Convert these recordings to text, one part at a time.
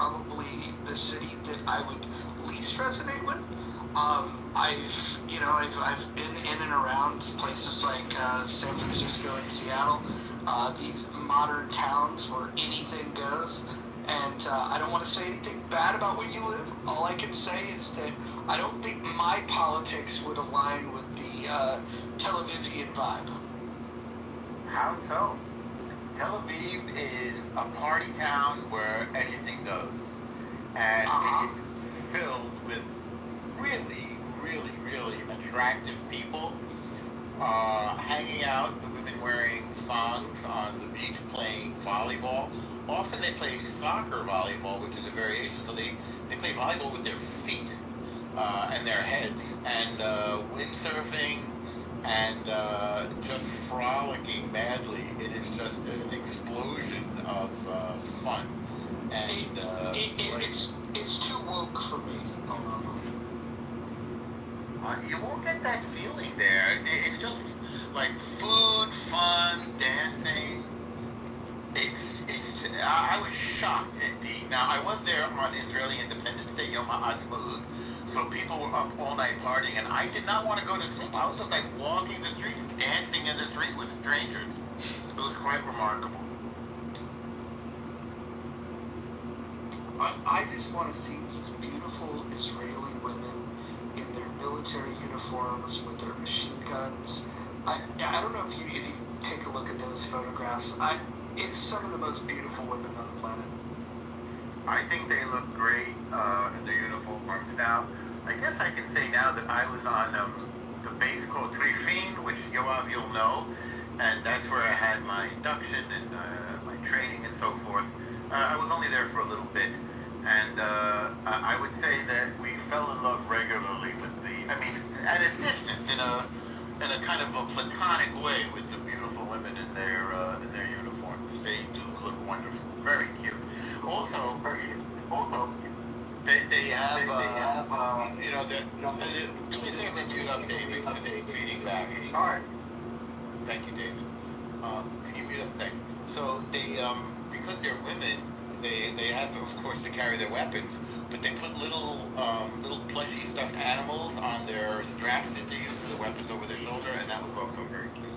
probably the city that I would least resonate with. I've been in and around places like San Francisco and Seattle, these modern towns where anything goes. And I don't want to say anything bad about where you live. All I can say is that I don't think my politics would align with the Tel Avivian vibe. How so? Tel Aviv is a party town where anything goes. And it is filled with really, really, really attractive people hanging out, the women wearing thongs on the beach playing volleyball. Often they play soccer volleyball, which is a variation. So they play volleyball with their feet and their heads, and windsurfing and just frolicking madly. It is just an explosion of fun. And it's too woke for me. Oh, no. You won't get that feeling there. It's just like food, fun, dancing. I was shocked indeed. Now, I was there on Israeli Independence Day, Yom HaAtzmaut, so people were up all night partying, and I did not want to go to sleep. I was just like walking the streets, dancing in the street with strangers. It was quite remarkable. I just want to see these beautiful Israeli women in their military uniforms with their machine guns. I don't know if you take a look at those photographs. It's some of the most beautiful women on the planet. I think they look great in their uniforms. Now, I guess I can say now that I was on the base called Trifin, which Yoav, you'll know, and that's where I had my induction and my training and so forth. I was only there for a little bit, and I would say that we fell in love regularly with at a distance, in a kind of a platonic way, with the beautiful women in their uniforms. They do look wonderful, very cute. Also, they have do me a favor and mute up David, because it's feeding back. It's hard. Thank you, David. Can you mute up? Thank you. So they, because they're women, they have, of course, to carry their weapons, but they put little plushy stuffed animals on their straps that they use for the weapons over their shoulder, and that was also very cute.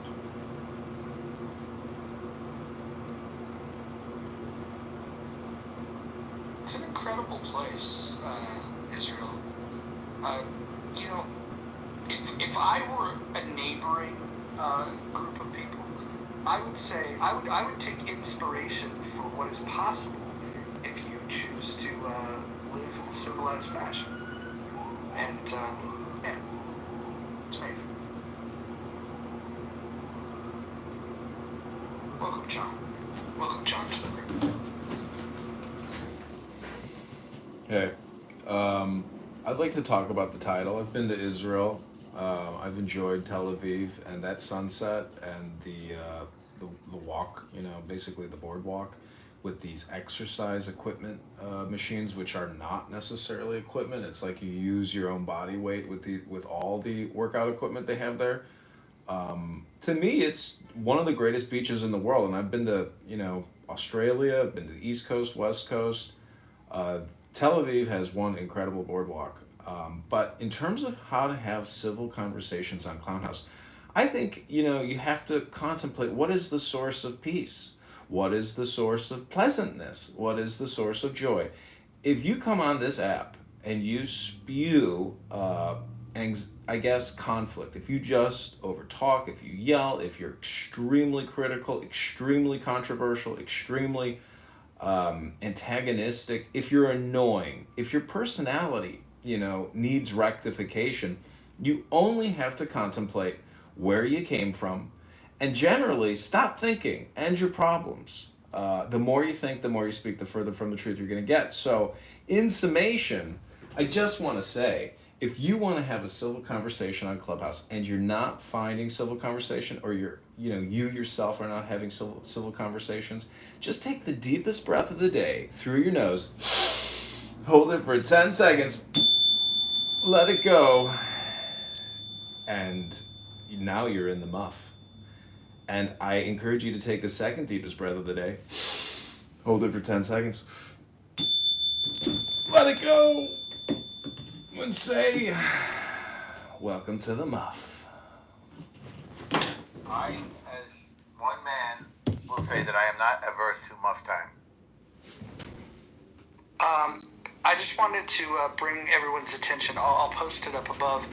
It's an incredible place, Israel. If I were a neighboring group of people, I would say I would take inspiration for what is possible if you choose to live in civilized fashion. And yeah, it's amazing. Welcome, John. Welcome, John, to the room. Hey, I'd like to talk about the title. I've been to Israel. I've enjoyed Tel Aviv and that sunset and the walk. Basically the boardwalk with these exercise equipment machines, which are not necessarily equipment. It's like you use your own body weight with all the workout equipment they have there. To me, it's one of the greatest beaches in the world, and I've been to Australia. I've been to the East Coast, West Coast. Tel Aviv has one incredible boardwalk. But in terms of how to have civil conversations on Clown House, I think, you have to contemplate, what is the source of peace? What is the source of pleasantness? What is the source of joy? If you come on this app and you spew, conflict, if you just overtalk, if you yell, if you're extremely critical, extremely controversial, extremely antagonistic, if you're annoying, if your personality, needs rectification, you only have to contemplate where you came from, and generally stop thinking, end your problems. The more you think, the more you speak, the further from the truth you're going to get. So in summation, I just want to say, if you want to have a civil conversation on Clubhouse and you're not finding civil conversation, or you yourself are not having civil conversations, just take the deepest breath of the day through your nose, hold it for 10 seconds, let it go, and now you're in the muff. And I encourage you to take the second deepest breath of the day, hold it for 10 seconds, let it go, and say, welcome to the muff. I, as one man, will say that I am not averse to muff time. I just wanted to bring everyone's attention. I'll post it up above.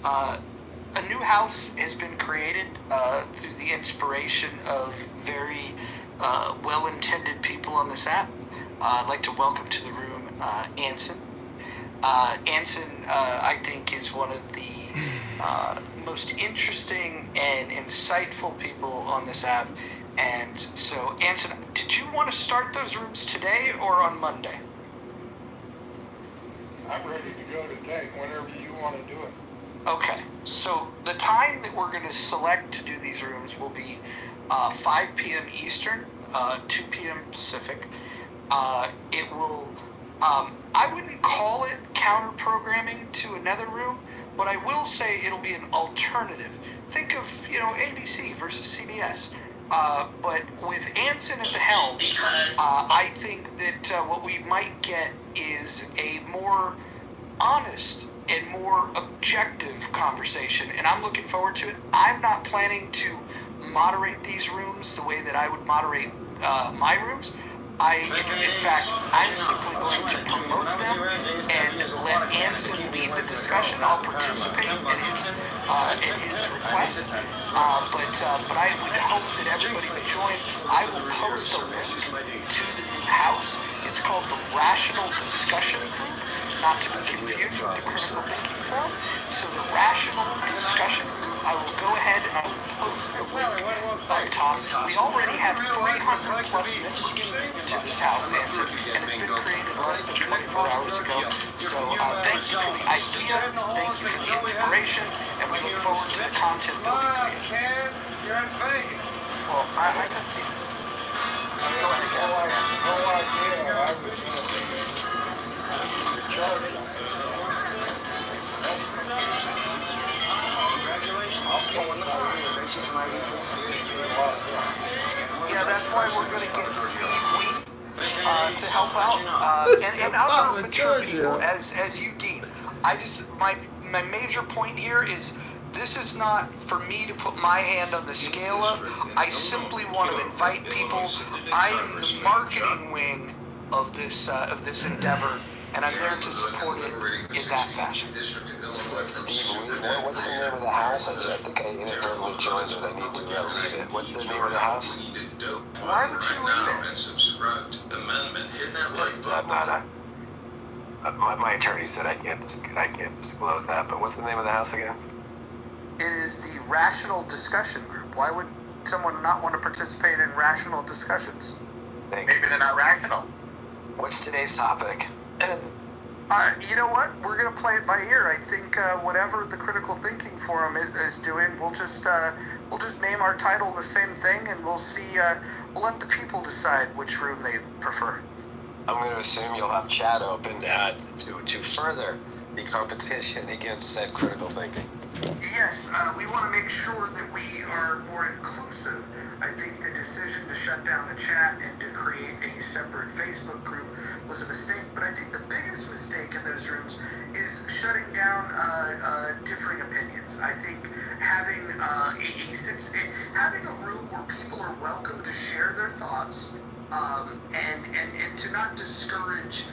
A new house has been created through the inspiration of very well-intended people on this app. I'd like to welcome to the room Anson. Anson, I think, is one of the most interesting and insightful people on this app. And so, Anson, did you want to start those rooms today or on Monday? I'm ready to go today, whenever you want to do it. Okay, so the time that we're going to select to do these rooms will be 5 p.m. Eastern, 2 p.m. Pacific. It will, I wouldn't call it counter-programming to another room, but I will say it'll be an alternative. Think of, ABC versus CBS. But with Anson at the helm, I think that what we might get is a more honest and more objective conversation, and I'm looking forward to it. I'm not planning to moderate these rooms the way that I would moderate my rooms. In fact, I'm simply going to promote them and let Anson lead the discussion. I'll participate in his request, but I would hope that everybody would join. I will post a link to the new house. It's called the Rational Discussion Group, not to be confused with the Critical Thinking Forum. So the Rational Discussion Group, I will go ahead and I will post the link up top. We already have 300 plus members to this house, Anson, and it's been created less than 24 hours ago. So thank you for the idea, thank you for the inspiration, and we look forward to the content that will be created. You're in Vegas. Well, I just need... Go ahead, No idea, I was going to be in charge of Yeah, that's why we're going to get Steve Wheat to help out, and other mature people as you deem. My major point here is this is not for me to put my hand on the scale of. I simply want to invite people. I am the marketing wing of this endeavor, and I'm there to support it in that fashion. Steve, what's the name of the house? I think I inadvertently joined it. I need to leave it. What's the name of the house? Why would you leave it? And subscribe to the amendment. Hit that like button. My attorney said I can't disclose that. But what's the name of the house again? It is the Rational Discussion Group. Why would someone not want to participate in rational discussions? Thank Maybe they're not rational. What's today's topic? You know what? We're going to play it by ear. I think whatever the Critical Thinking Forum is doing, we'll just name our title the same thing, and we'll see. We'll let the people decide which room they prefer. I'm going to assume you'll have chat open to further the competition against said critical thinking. Yes, we want to make sure that we are more inclusive. I think the decision to shut down the chat and to create a separate Facebook group was a mistake, but I think the biggest mistake in those rooms is shutting down differing opinions. I think having having a room where people are welcome to share their thoughts and to not discourage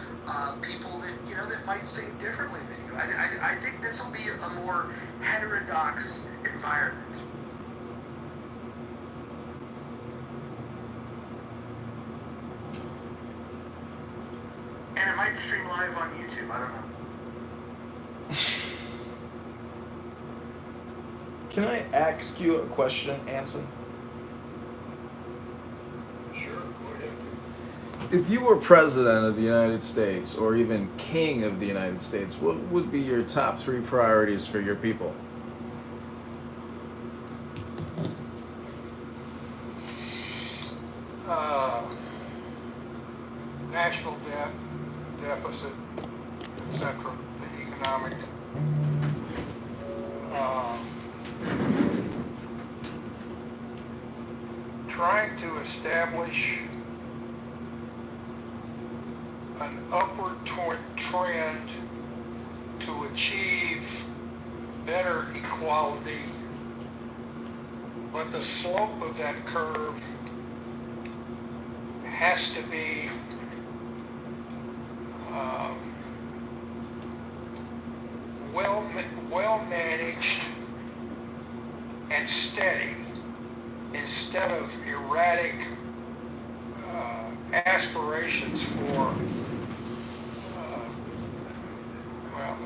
people that might think differently than you. I think this will be a more heterodox environment. And it might stream live on YouTube, I don't know. Can I ask you a question, Anson? Sure, go ahead. If you were president of the United States, or even king of the United States, what would be your top 3 priorities for your people? National debt, deficit, etc., the economic trying to establish an upward trend to achieve better equality, but the slope of that curve has to be well managed and steady instead of erratic aspirations for well,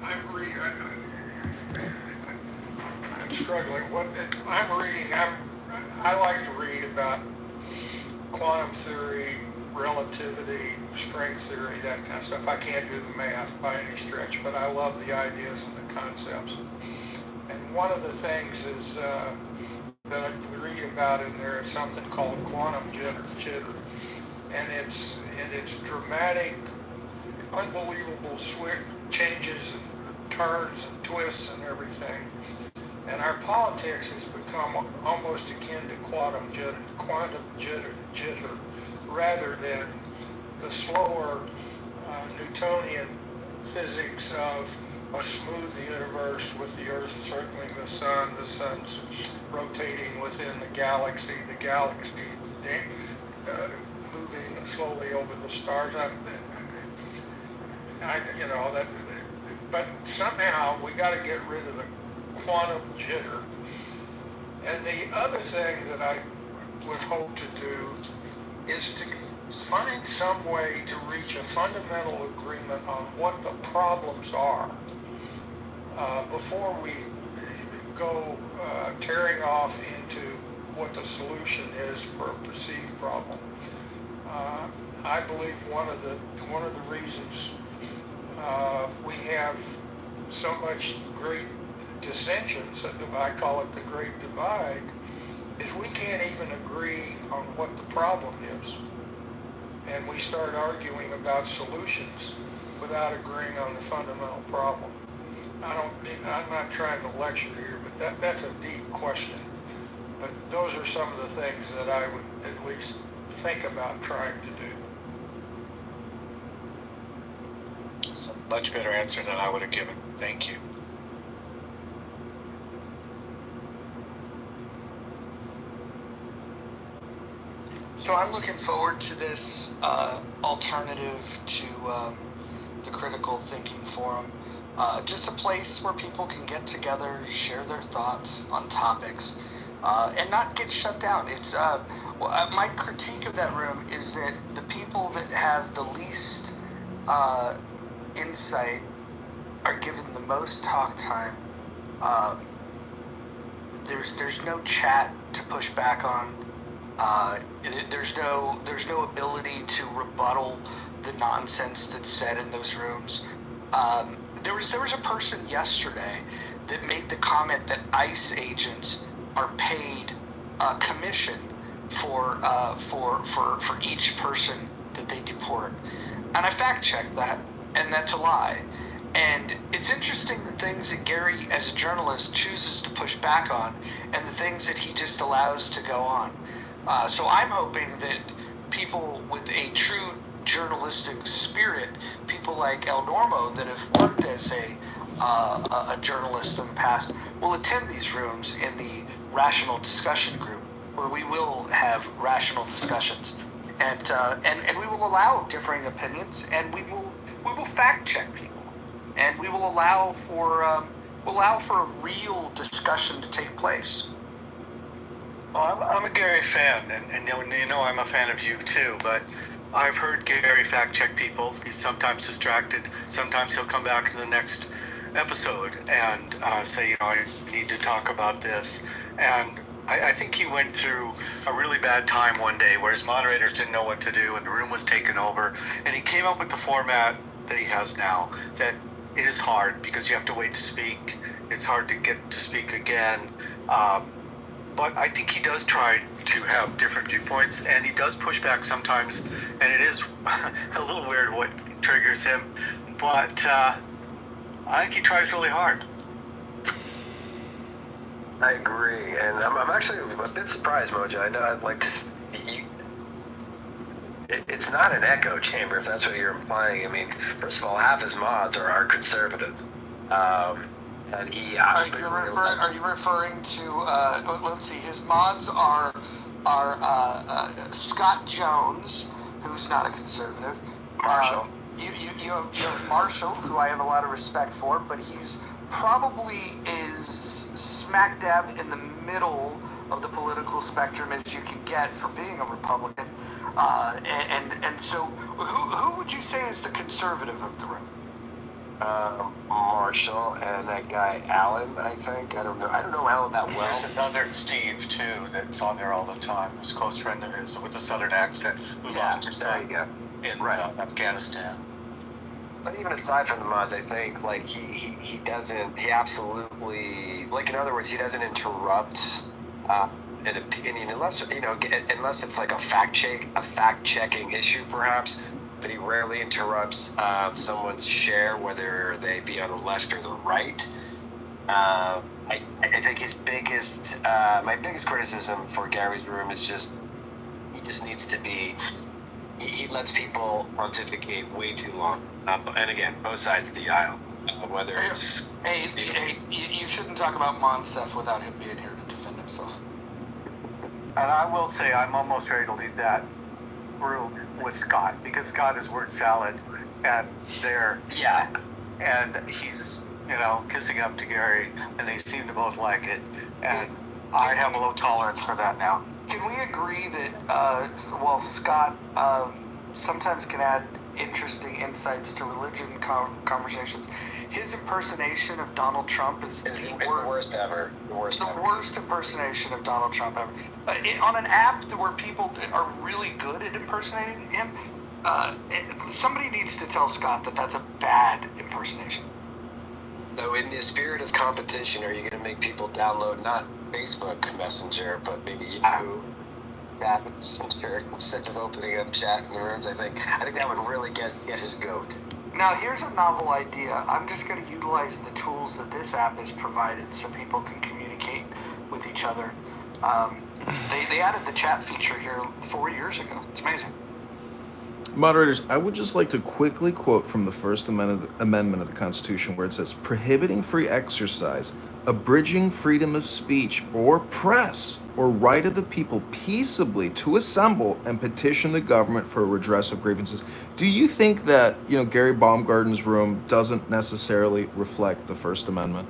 I'm struggling. What I'm reading, I like to read about quantum theory, relativity, string theory, that kind of stuff. I can't do the math by any stretch, but I love the ideas and the concepts. And one of the things is that I read about in there is something called quantum jitter, and it's dramatic, unbelievable changes and turns and twists and everything. And our politics has become almost akin to quantum jitter rather than the slower Newtonian physics of a smooth universe with the Earth circling the sun's rotating within the galaxy moving slowly over the stars. But somehow we got to get rid of the quantum jitter. And the other thing that I would hope to do is to find some way to reach a fundamental agreement on what the problems are before we go tearing off into what the solution is for a perceived problem. I believe one of the reasons we have so much great dissensions, I call it the Great Divide, is we can't even agree on what the problem is. And we start arguing about solutions without agreeing on the fundamental problem. I'm not trying to lecture here, but that's a deep question. But those are some of the things that I would at least think about trying to do. It's a much better answer than I would have given. Thank you. So I'm looking forward to this alternative to the Critical Thinking Forum. Just a place where people can get together, share their thoughts on topics, and not get shut down. It's my critique of that room is that the people that have the least insight are given the most talk time. There's no chat to push back on. There's no ability to rebuttal the nonsense that's said in those rooms. There was a person yesterday that made the comment that ICE agents are paid commission for each person that they deport, and I fact checked that, and that's a lie. And it's interesting the things that Gary, as a journalist, chooses to push back on, and the things that he just allows to go on. So I'm hoping that people with a true journalistic spirit, people like El Normo that have worked as a journalist in the past, will attend these rooms in the rational discussion group, where we will have rational discussions, and we will allow differing opinions, and we will fact check people, and we will allow for a real discussion to take place. Well, I'm a Gary fan, and you know I'm a fan of you too, but I've heard Gary fact check people. He's sometimes distracted. Sometimes he'll come back to the next episode and say, I need to talk about this. And I think he went through a really bad time one day where his moderators didn't know what to do and the room was taken over. And he came up with the format that he has now that is hard because you have to wait to speak. It's hard to get to speak again. But I think he does try to have different viewpoints, and he does push back sometimes, and it is a little weird what triggers him, but I think he tries really hard. I agree, and I'm actually a bit surprised, Mojo. I know I'd like to. not an echo chamber, if that's what you're implying. I mean, first of all, half his mods are conservative. And he... Are you referring to, let's see, his mods are Scott Jones, who's not a conservative. Marshall. You have Marshall, who I have a lot of respect for, but he's probably is smack dab in the middle of the political spectrum as you can get for being a Republican. And so, who would you say is the conservative of the room? Marshall and that guy Alan, I think. I don't know Alan that well. There's another Steve too that's on there all the time. Who's a close friend of his with a southern accent who lost his son in Afghanistan. But even aside from the mods, I think like he absolutely, like, in other words, he doesn't interrupt an opinion unless it's like a fact checking issue perhaps. But he rarely interrupts someone's share, whether they be on the left or the right. I think my biggest criticism for Gary's room is just he just needs to be. He lets people pontificate way too long, and again, both sides of the aisle. Whether it's you shouldn't talk about Monsef without him being here to defend himself. And I will say I'm almost ready to leave that room with Scott, because Scott is word salad and and he's kissing up to Gary, and they seem to both like it, and I have a low tolerance for that now. Can we agree that while Scott sometimes can add interesting insights to religion conversations, his impersonation of Donald Trump is the worst ever. The worst impersonation of Donald Trump ever. On an app where people are really good at impersonating him, somebody needs to tell Scott that that's a bad impersonation. So in the spirit of competition, are you going to make people download not Facebook Messenger, but maybe Yahoo Chat Messenger instead of opening up chat in the rooms? I think that would really get his goat. Now, here's a novel idea. I'm just going to utilize the tools that this app has provided so people can communicate with each other. They added the chat feature here 4 years ago. It's amazing. Moderators, I would just like to quickly quote from the First Amendment of the Constitution, where it says, prohibiting free exercise, abridging freedom of speech or press, or right of the people peaceably to assemble and petition the government for a redress of grievances. Do you think that, Gary Baumgarten's room doesn't necessarily reflect the First Amendment?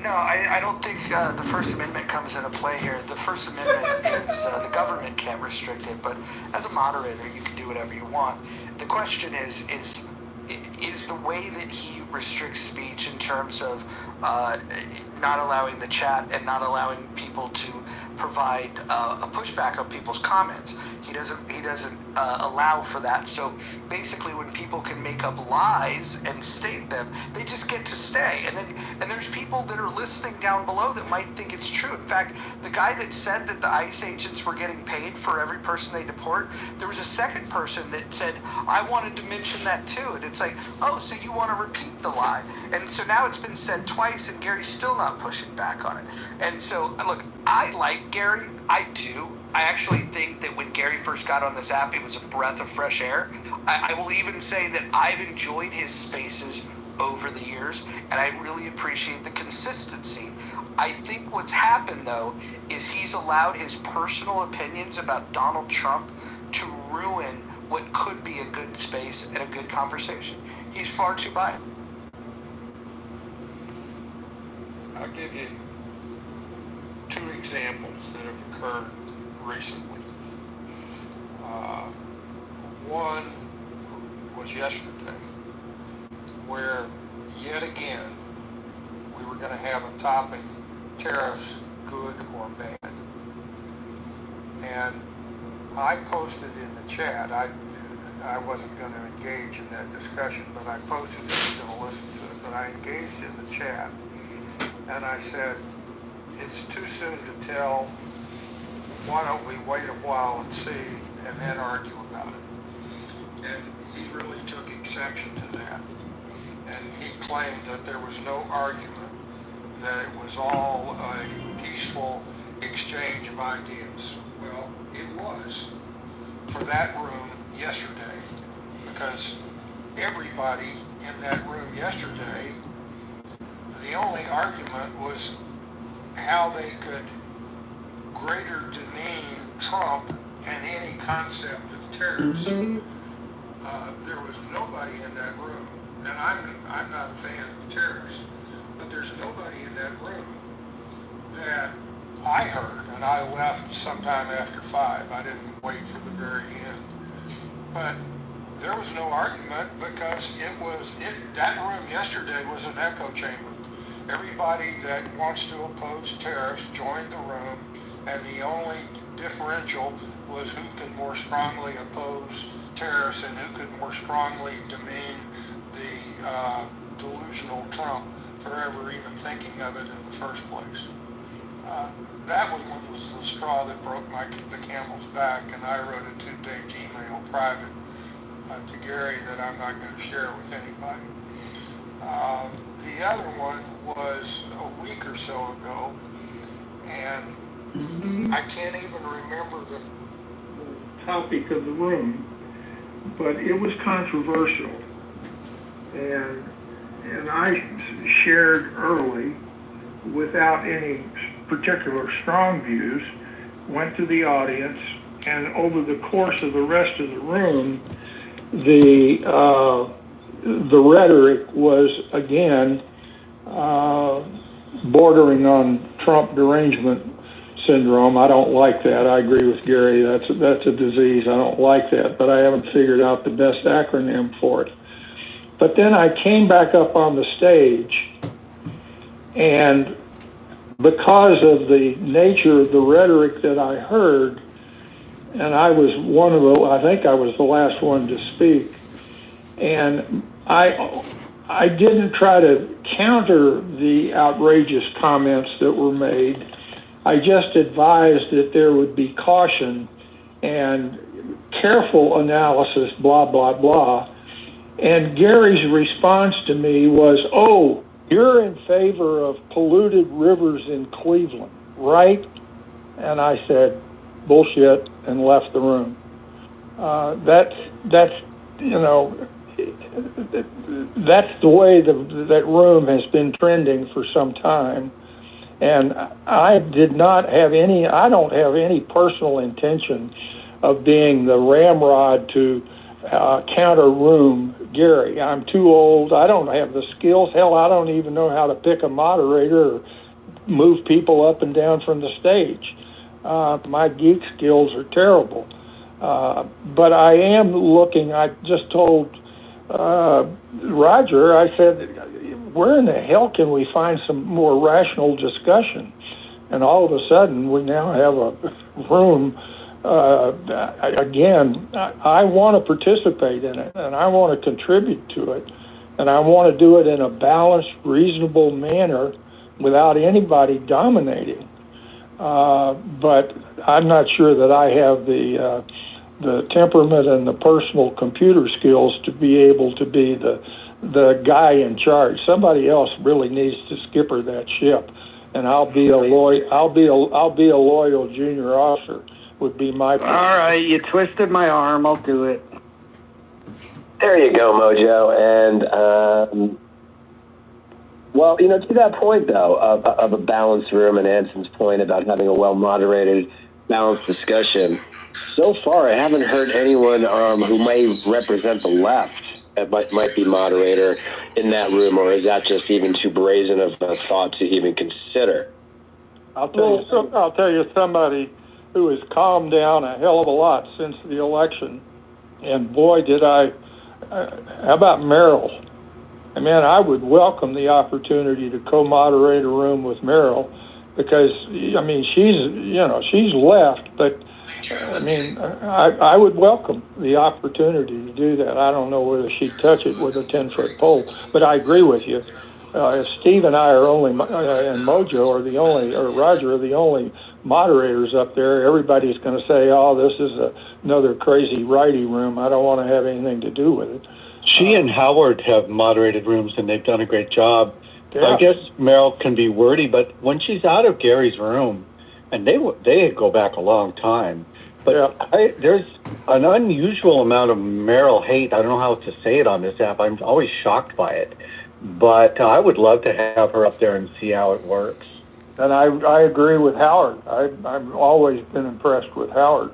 No, I don't think the First Amendment comes into play here. The First Amendment is the government can't restrict it, but as a moderator, you can do whatever you want. The question is the way that he restricts speech in terms of not allowing the chat and not allowing people to provide a pushback on people's comments. He doesn't allow for that. So basically, when people can make up lies and state them, they just get to stay. And there's people that are listening down below that might think it's true. In fact, the guy that said that the ICE agents were getting paid for every person they deport, there was a second person that said, I wanted to mention that too. And it's like, oh, so you want to repeat the lie. And so now it's been said twice, and Gary's still not pushing back on it. And so, look, I like Gary. I do. I actually think that when Gary first got on this app, it was a breath of fresh air. I will even say that I've enjoyed his spaces over the years, and I really appreciate the consistency. I think what's happened, though, is he's allowed his personal opinions about Donald Trump to ruin what could be a good space and a good conversation. He's far too biased. I'll give you 2 examples that have occurred recently. One was yesterday, where yet again we were going to have a topic, tariffs, good or bad. And I posted in the chat, I wasn't going to engage in that discussion, but I posted it, I was going to listen to it, but I engaged in the chat, and I said, it's too soon to tell, why don't we wait a while and see, and then argue about it. And he really took exception to that. And he claimed that there was no argument, that it was all a peaceful exchange of ideas. Well, it was for that room yesterday, because everybody in that room yesterday, the only argument was how they could greater demean Trump and any concept of terrorism. There was nobody in that room, and I'm not a fan of terrorists, but there's nobody in that room that I heard, and I left sometime after 5. I didn't wait for the very end. But there was no argument, because that room yesterday was an echo chamber. Everybody that wants to oppose tariffs joined the room, and the only differential was who could more strongly oppose tariffs and who could more strongly demean the delusional Trump for ever even thinking of it in the first place. That was the straw that broke the camel's back, and I wrote a 2-page email private to Gary that I'm not going to share with anybody. The other one was a week or so ago, and I can't even remember the topic of the room, but it was controversial, and I shared early, without any particular strong views, went to the audience, and over the course of the rest of the room, the rhetoric was again bordering on Trump derangement syndrome. I don't like that. I agree with Gary. That's a disease. I don't like that, but I haven't figured out the best acronym for it. But then I came back up on the stage, and because of the nature of the rhetoric that I heard, and I was I think I was the last one to speak, and I didn't try to counter the outrageous comments that were made. I just advised that there would be caution and careful analysis, blah, blah, blah. And Gary's response to me was, "Oh, you're in favor of polluted rivers in Cleveland, right?" And I said, "Bullshit," and left the room. That's the way that room has been trending for some time. And I don't have any personal intention of being the ramrod to counter room Gary. I'm too old. I don't have the skills. Hell, I don't even know how to pick a moderator or move people up and down from the stage. My geek skills are terrible. But I am looking, I just told Roger, I said, where in the hell can we find some more rational discussion? And all of a sudden, we now have a room. Again, I want to participate in it, and I want to contribute to it, and I want to do it in a balanced, reasonable manner without anybody dominating. But I'm not sure that I have the temperament and the personal computer skills to be able to be the guy in charge. Somebody else really needs to skipper that ship, and I'll be a loyal junior officer. Would be my plan. All right, you twisted my arm. I'll do it. There you go, Mojo. And well, to that point though of a balanced room, and Anson's point about having a well-moderated, balanced discussion. So far, I haven't heard anyone who may represent the left that might be moderator in that room, or is that just even too brazen of a thought to even consider? I'll tell you somebody who has calmed down a hell of a lot since the election, and boy, did I! How about Merrill? I mean, I would welcome the opportunity to co-moderate a room with Merrill, because I mean she's left, but I mean I would welcome the opportunity to do that. I don't know whether she'd touch it with a 10-foot pole, but I agree with you. If Steve and I are only, and Mojo are the only, or Roger are the only moderators up there, everybody's going to say, "Oh, this is another crazy righty room. I don't want to have anything to do with it." She and Howard have moderated rooms, and they've done a great job. Yeah. I guess Meryl can be wordy, but when she's out of Gary's room, and they go back a long time. But there's an unusual amount of Meryl hate. I don't know how to say it on this app. I'm always shocked by it. But I would love to have her up there and see how it works. And I agree with Howard. I've always been impressed with Howard.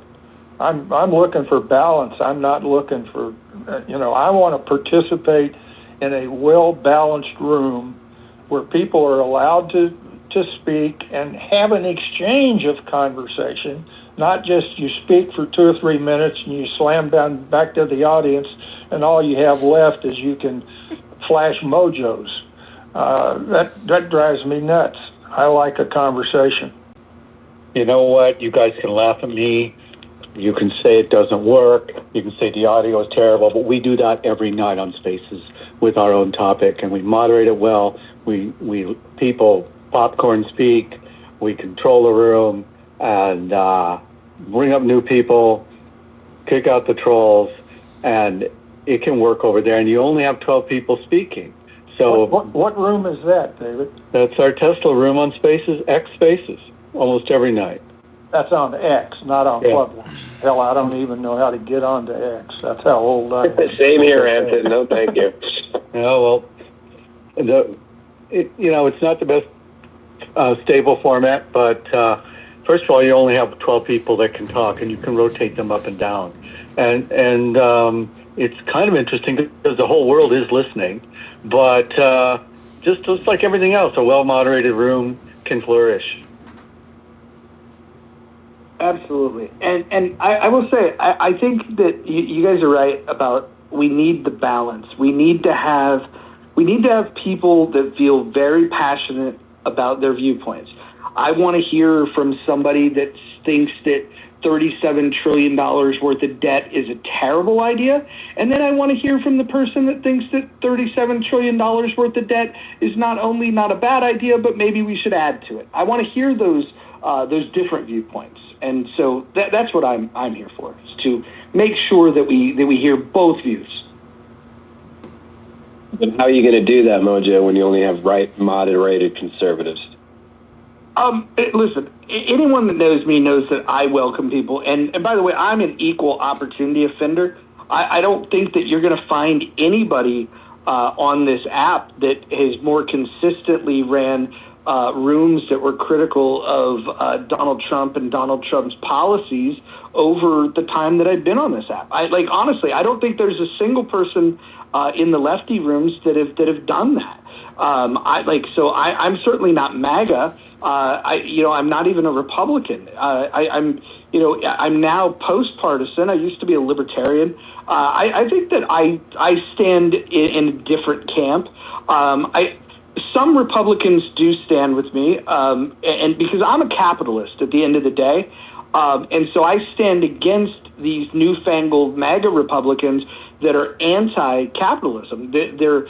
I'm looking for balance. I'm not looking for, I want to participate in a well-balanced room where people are allowed to speak and have an exchange of conversation, not just you speak for 2 or 3 minutes and you slam down back to the audience and all you have left is you can flash mojos. That drives me nuts. I like a conversation. You know what? You guys can laugh at me. You can say it doesn't work. You can say the audio is terrible, but we do that every night on Spaces with our own topic, and we moderate it well. We people popcorn speak. We control the room and bring up new people, kick out the trolls, and it can work over there. And you only have 12 people speaking. So what room is that, David? That's our Tesla room on Spaces, X Spaces, almost every night. That's on X, not on Clubhouse. Hell, I don't even know how to get onto X. That's how old I am. Same here, Anthony. No, thank you. It's not the best stable format, but first of all, you only have 12 people that can talk, and you can rotate them up and down. And it's kind of interesting because the whole world is listening, but just like everything else, a well-moderated room can flourish. Absolutely. And I will say, I think that you guys are right about we need the balance. We need to have people that feel very passionate about their viewpoints. I want to hear from somebody that thinks that $37 trillion worth of debt is a terrible idea. And then I want to hear from the person that thinks that $37 trillion worth of debt is not only not a bad idea, but maybe we should add to it. I want to hear those different viewpoints. And so that's what I'm here for, is to make sure that we hear both views. And how are you going to do that, Mojo, when you only have right moderated conservatives? Listen, anyone that knows me knows that I welcome people. And by the way, I'm an equal opportunity offender. I don't think that you're going to find anybody on this app that has more consistently ran rooms that were critical of Donald Trump and Donald Trump's policies over the time that I've been on this app. Honestly, I don't think there's a single person in the lefty rooms that have done that. I'm certainly not MAGA. I'm not even a Republican. I'm now post-partisan. I used to be a libertarian. I think that I stand in a different camp. Some Republicans do stand with me, and because I'm a capitalist at the end of the day, and so I stand against these newfangled MAGA Republicans that are anti-capitalism. They're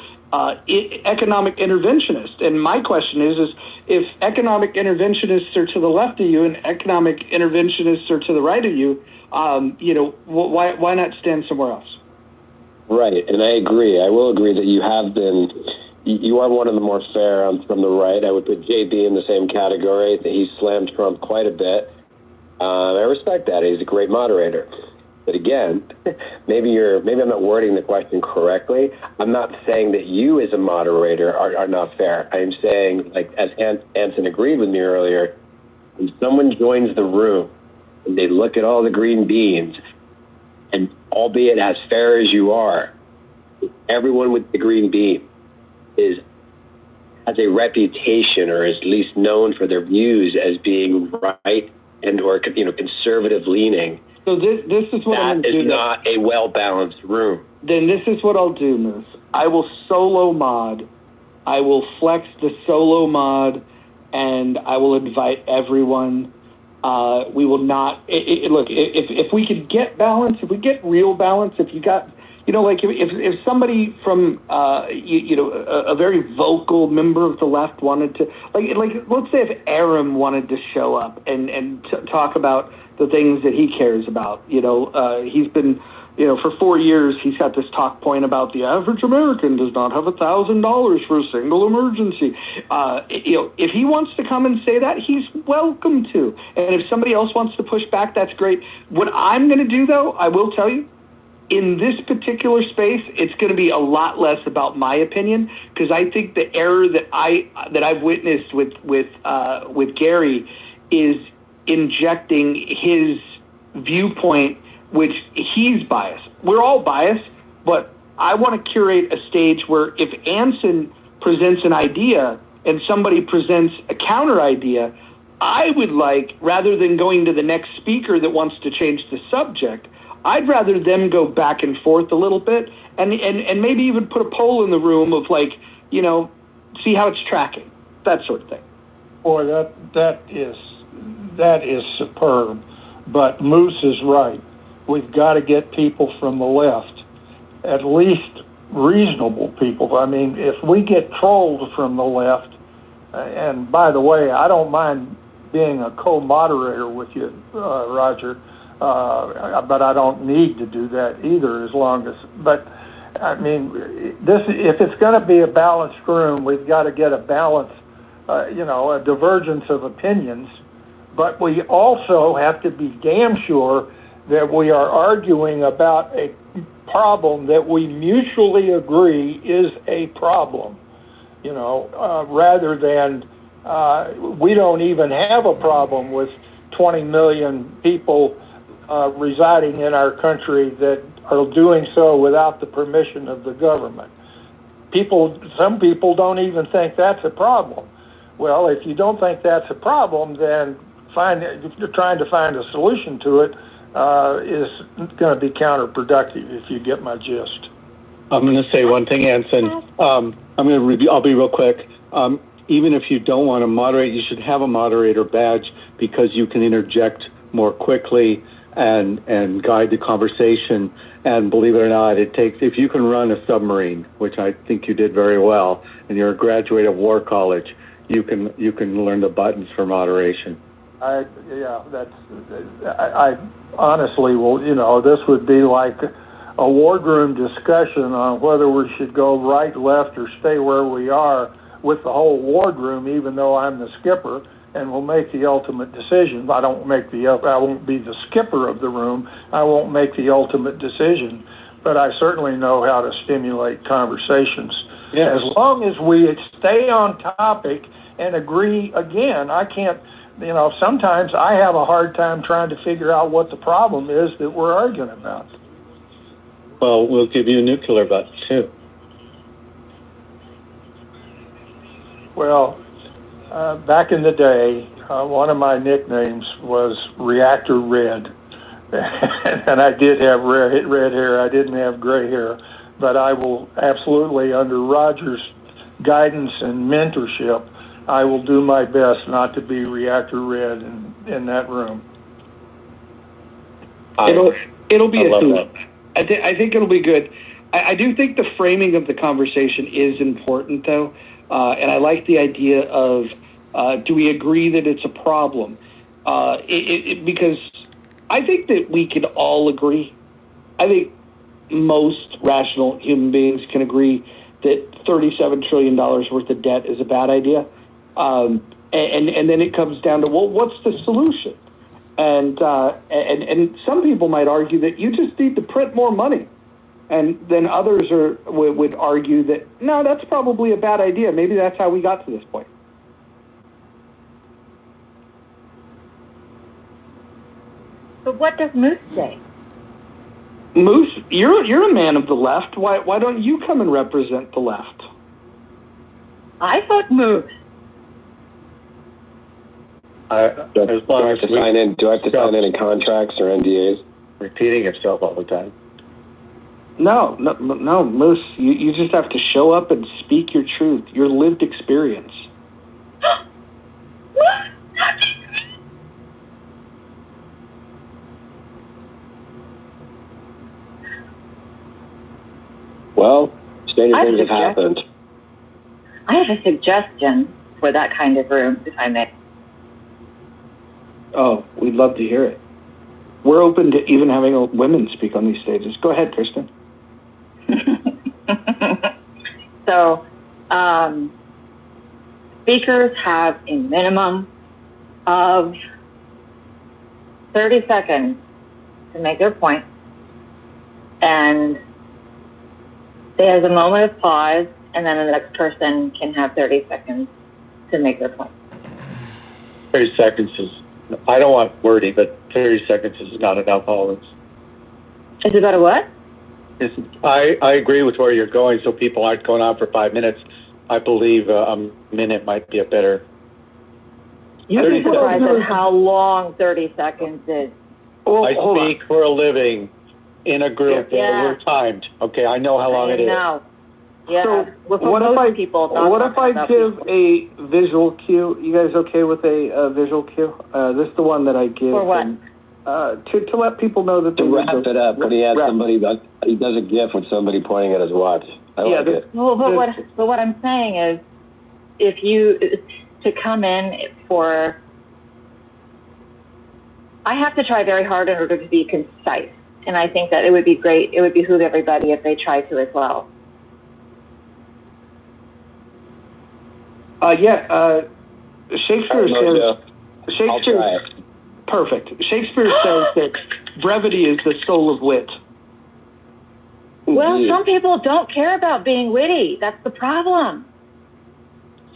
economic interventionists. And my question is if economic interventionists are to the left of you and economic interventionists are to the right of you, why not stand somewhere else? Right, and I agree. I will agree that you are one of the more fair from the right. I would put JB in the same category. That he slammed Trump quite a bit. I respect that. He's a great moderator. But again, maybe I'm not wording the question correctly. I'm not saying that you as a moderator are not fair. I'm saying, like as Anson agreed with me earlier, when someone joins the room and they look at all the green beans, and albeit as fair as you are, everyone with the green bean has a reputation, or is at least known for their views as being right and or conservative leaning. So this is what I'm going to do. That is not a well-balanced room. Then this is what I'll do, Moose. I will solo mod. I will flex the solo mod, and I will invite everyone. We will not... look, if we could get balance, if we get real balance, if you got... if somebody from, a very vocal member of the left wanted to... let's say if Aram wanted to show up and talk about the things that he cares about. He's been for 4 years, he's got this talk point about the average American does not have $1,000 for a single emergency. If he wants to come and say that, he's welcome to. And if somebody else wants to push back, that's great. What I'm going to do, though, I will tell you, in this particular space, it's going to be a lot less about my opinion, because I think the error that I've witnessed with Gary is injecting his viewpoint, which he's biased. We're all biased, but I want to curate a stage where if Anson presents an idea and somebody presents a counter idea, I would like, rather than going to the next speaker that wants to change the subject, I'd rather them go back and forth a little bit and maybe even put a poll in the room of see how it's tracking, that sort of thing. Boy, that is superb. But Moose is right. We've got to get people from the left, at least reasonable people. I mean, if we get trolled from the left, and by the way, I don't mind being a co-moderator with you, Roger, but I don't need to do that either but I mean, if it's going to be a balanced room, we've got to get a balance, a divergence of opinions, but we also have to be damn sure that we are arguing about a problem that we mutually agree is a problem, rather than we don't even have a problem with 20 million people residing in our country that are doing so without the permission of the government. Some people don't even think that's a problem. Well, if you don't think that's a problem, then trying to find a solution to it is going to be counterproductive, if you get my gist. I'm going to say one thing, Anson. I'll be real quick. Even if you don't want to moderate, you should have a moderator badge, because you can interject more quickly and guide the conversation. And believe it or not, if you can run a submarine, which I think you did very well, and you're a graduate of War College, you can learn the buttons for moderation. I honestly will, this would be like a wardroom discussion on whether we should go right, left, or stay where we are with the whole wardroom, even though I'm the skipper and will make the ultimate decision. I won't be the skipper of the room. I won't make the ultimate decision, but I certainly know how to stimulate conversations. Yes. As long as we stay on topic and agree. Again, I can't, sometimes I have a hard time trying to figure out what the problem is that we're arguing about. Well, we'll give you a nuclear button, too. Well, back in the day, one of my nicknames was Reactor Red. And I did have red hair. I didn't have gray hair. But I will absolutely, under Roger's guidance and mentorship, I will do my best not to be Reactor Red in that room. It'll be a hoot. I think it'll be good. I do think the framing of the conversation is important, though, and I like the idea of do we agree that it's a problem? Because I think that we can all agree. I think most rational human beings can agree that $37 trillion worth of debt is a bad idea. And then it comes down to, well, what's the solution? And some people might argue that you just need to print more money. And then others would argue that, no, that's probably a bad idea. Maybe that's how we got to this point. But what does Moose say? Moose, you're a man of the left. Why don't you come and represent the left? I thought Moose. Do I have to sign in any contracts or NDAs? Repeating yourself all the time. No, Moose. You just have to show up and speak your truth, your lived experience. Well, stranger things have happened. I have a suggestion for that kind of room, if I may. Oh, we'd love to hear it. we're open to even having women speak on these stages. Go ahead, Kristen. So, speakers have a minimum of 30 seconds to make their point, and there's a moment of pause, and then the next person can have 30 seconds to make their point. 30 seconds is, I don't want wordy, but 30 seconds is not enough always. Is it about a what? I agree with where you're going, so people aren't going on for 5 minutes. I believe a minute might be a better. You'd be surprised at how long 30 seconds is. I speak for a living in a group where we're timed. Okay, I know how long it is. No. Yeah. So what if I give a visual cue? You guys okay with a visual cue? This is the one that I give. For what? To let people know that to wrap it up, when he has somebody, he does a GIF with somebody pointing at his watch. I like it. Well, but what I'm saying is, if you to come in for, I have to try very hard in order to be concise, and I think that it would be great. It would behoove everybody if they try to as well. Shakespeare says. Shakespeare. Perfect. Shakespeare says that brevity is the soul of wit. Well, some people don't care about being witty. That's the problem.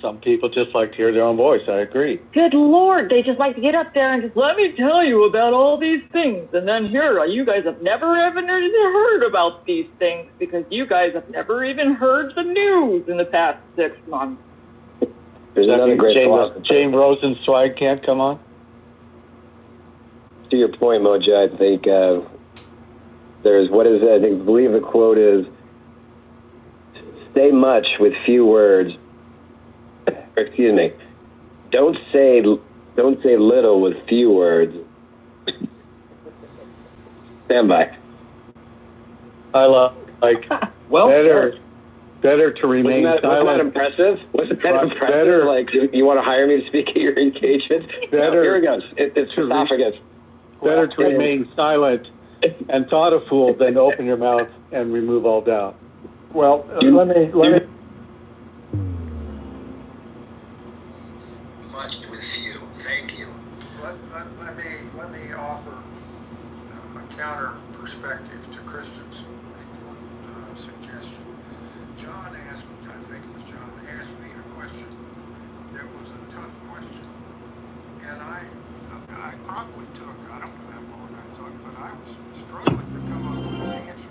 Some people just like to hear their own voice. I agree. Good Lord, they just like to get up there and just let me tell you about all these things, and then here, you guys have never even heard about these things because you guys have never even heard the news in the past 6 months. There's another great philosopher. Jane Rosenzweig can't come on? To your point, Moja, I think there's I believe the quote is, say much with few words. Excuse me. Don't say little with few words. Stand by. I like better to remain silent. Wasn't that impressive? Wasn't that impressive? Better, like, you want to hire me to speak at your engagement? Better. Here it goes. It's esophagus. Better to remain silent and thought a fool than open your mouth and remove all doubt. Well, let me. Much with you. Thank you. Let me offer a counter perspective to Kristen's suggestion. John asked, I think it was John, asked me a question that was a tough question, and I probably took, I don't know how long I took, but I was struggling to come up with an answer.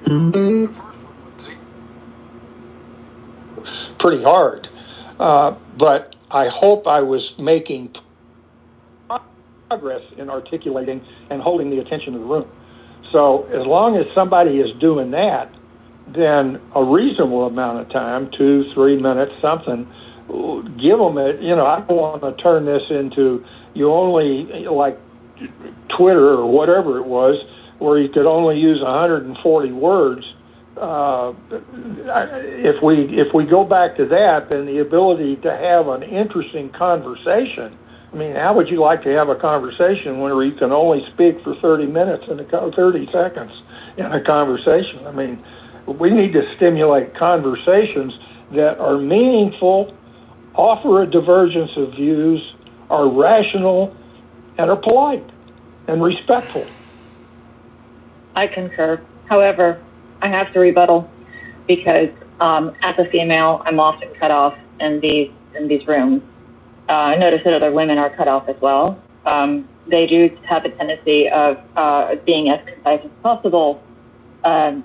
The first one was pretty hard, but I hope I was making progress in articulating and holding the attention of the room. So as long as somebody is doing that, then a reasonable amount of time, 2-3 minutes, something, give them it. I don't want to turn this into you only like Twitter or whatever it was, where you could only use 140 words. If we go back to that, then the ability to have an interesting conversation. I mean, how would you like to have a conversation where you can only speak for 30 minutes and 30 seconds in a conversation? I mean, we need to stimulate conversations that are meaningful, offer a divergence of views, are rational, and are polite and respectful. I concur. However, I have to rebuttal because as a female, I'm often cut off in these rooms. I notice that other women are cut off as well. They do have a tendency of being as concise as possible. In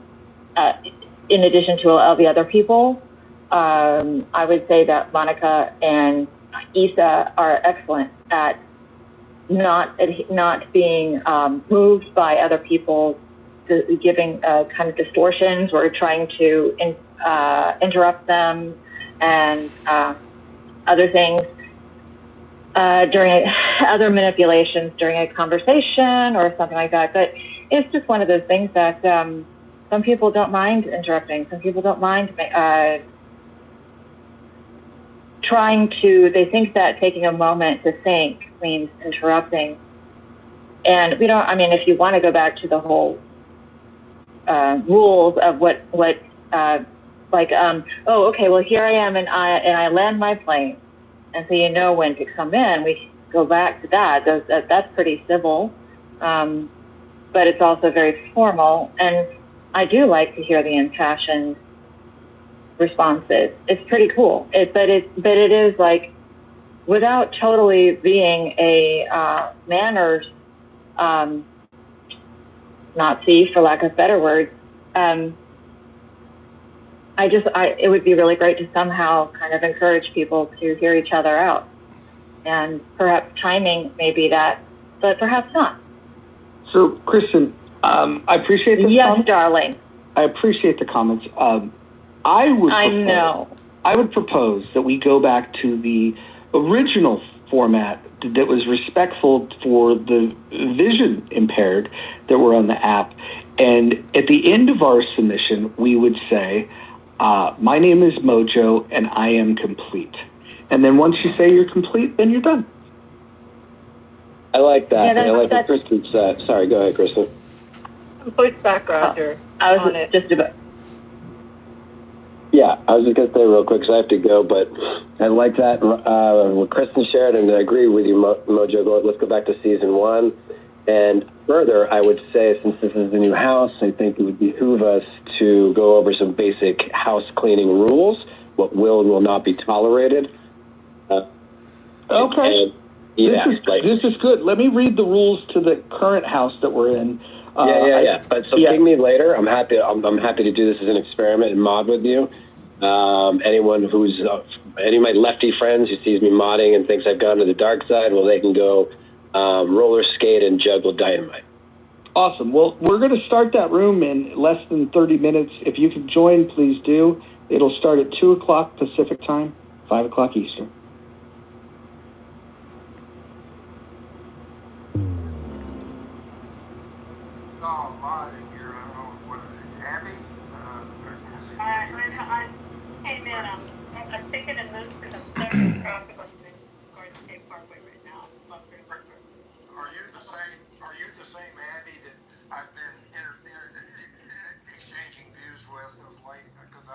addition to all the other people, I would say that Monica and Issa are excellent at not being moved by other people giving kind of distortions or trying to interrupt them and other things during other manipulations during a conversation or something like that. But it's just one of those things that some people don't mind interrupting. Some people don't mind they think that taking a moment to think means interrupting. And we don't, I mean, if you want to go back to the whole rules of what oh, okay, well, here I am, and I land my plane. And so you know when to come in. We go back to that. That's pretty civil, but it's also very formal. And I do like to hear the impassioned responses. It's pretty cool. But it is like, without totally being a manners Nazi, for lack of better words. It would be really great to somehow kind of encourage people to hear each other out. And perhaps timing may be that, but perhaps not. So, Kristen, I appreciate this. Yes, darling. I appreciate the comments. I would propose that we go back to the original format that was respectful for the vision impaired that were on the app. And at the end of our submission, we would say, my name is Mojo and I am complete. And then once you say you're complete, then you're done. I like that. Yeah, I like what Kristen said. Sorry, go ahead, Kristen. Voice back, Roger. I was on it. Just about. Yeah, I was just going to say real quick, because I have to go, but I like that, what Kristen shared, and I agree with you, Mojo. Let's go back to season 1. And further, I would say, since this is the new house, I think it would behoove us to go over some basic house cleaning rules, what will and will not be tolerated. Okay. This is good. Let me read the rules to the current house that we're in. But ping me later. I'm happy to do this as an experiment and mod with you. Anyone who's any of my lefty friends who sees me modding and thinks I've gone to the dark side, well, they can go roller skate and juggle dynamite. Awesome. Well, we're going to start that room in less than 30 minutes. If you can join, please do. It'll start at 2 o'clock Pacific time, 5 o'clock Eastern. I'm thinking and moved because I'm stuck across the Garden State Parkway right now. Are you the same Abby that I've been exchanging views with of late? Because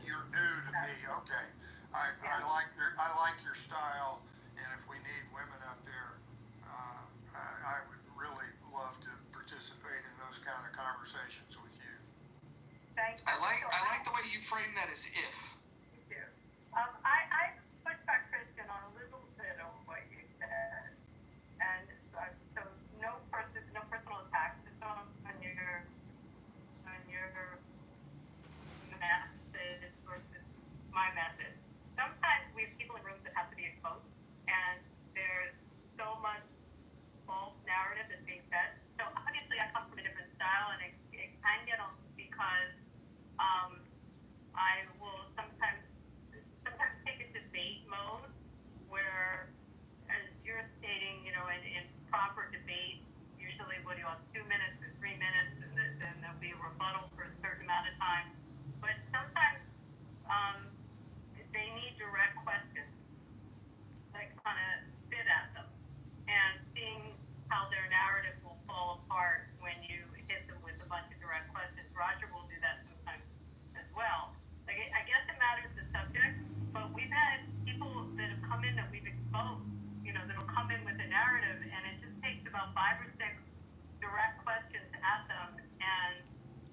you're new to me. Okay, I like your style, and if we need women up there, I would really love to participate in those kind of conversations with you. Thanks. I like the way you frame that as if. I pushed back Kristen on a little bit of what you said, and so no personal attacks, just on your message versus my message. Sometimes we have people in rooms that have to be exposed, and there's so much false narrative that's being said. So obviously, I come from a different style, and it can get on because I will sometimes take a debate mode where, as you're stating, in proper debate, usually what do you want, 2 minutes or 3 minutes, and then there'll be a rebuttal for a certain amount of time. But sometimes they need direct questions, like kind of spit at them, and seeing how their narrative will fall apart when you hit them with a bunch of direct questions. Roger will do that sometimes as well. Like, I guess it matters the subject, but we've had people that have come in that we've exposed, that'll come in with a narrative, and it just takes about 5 or 6 direct questions at them, and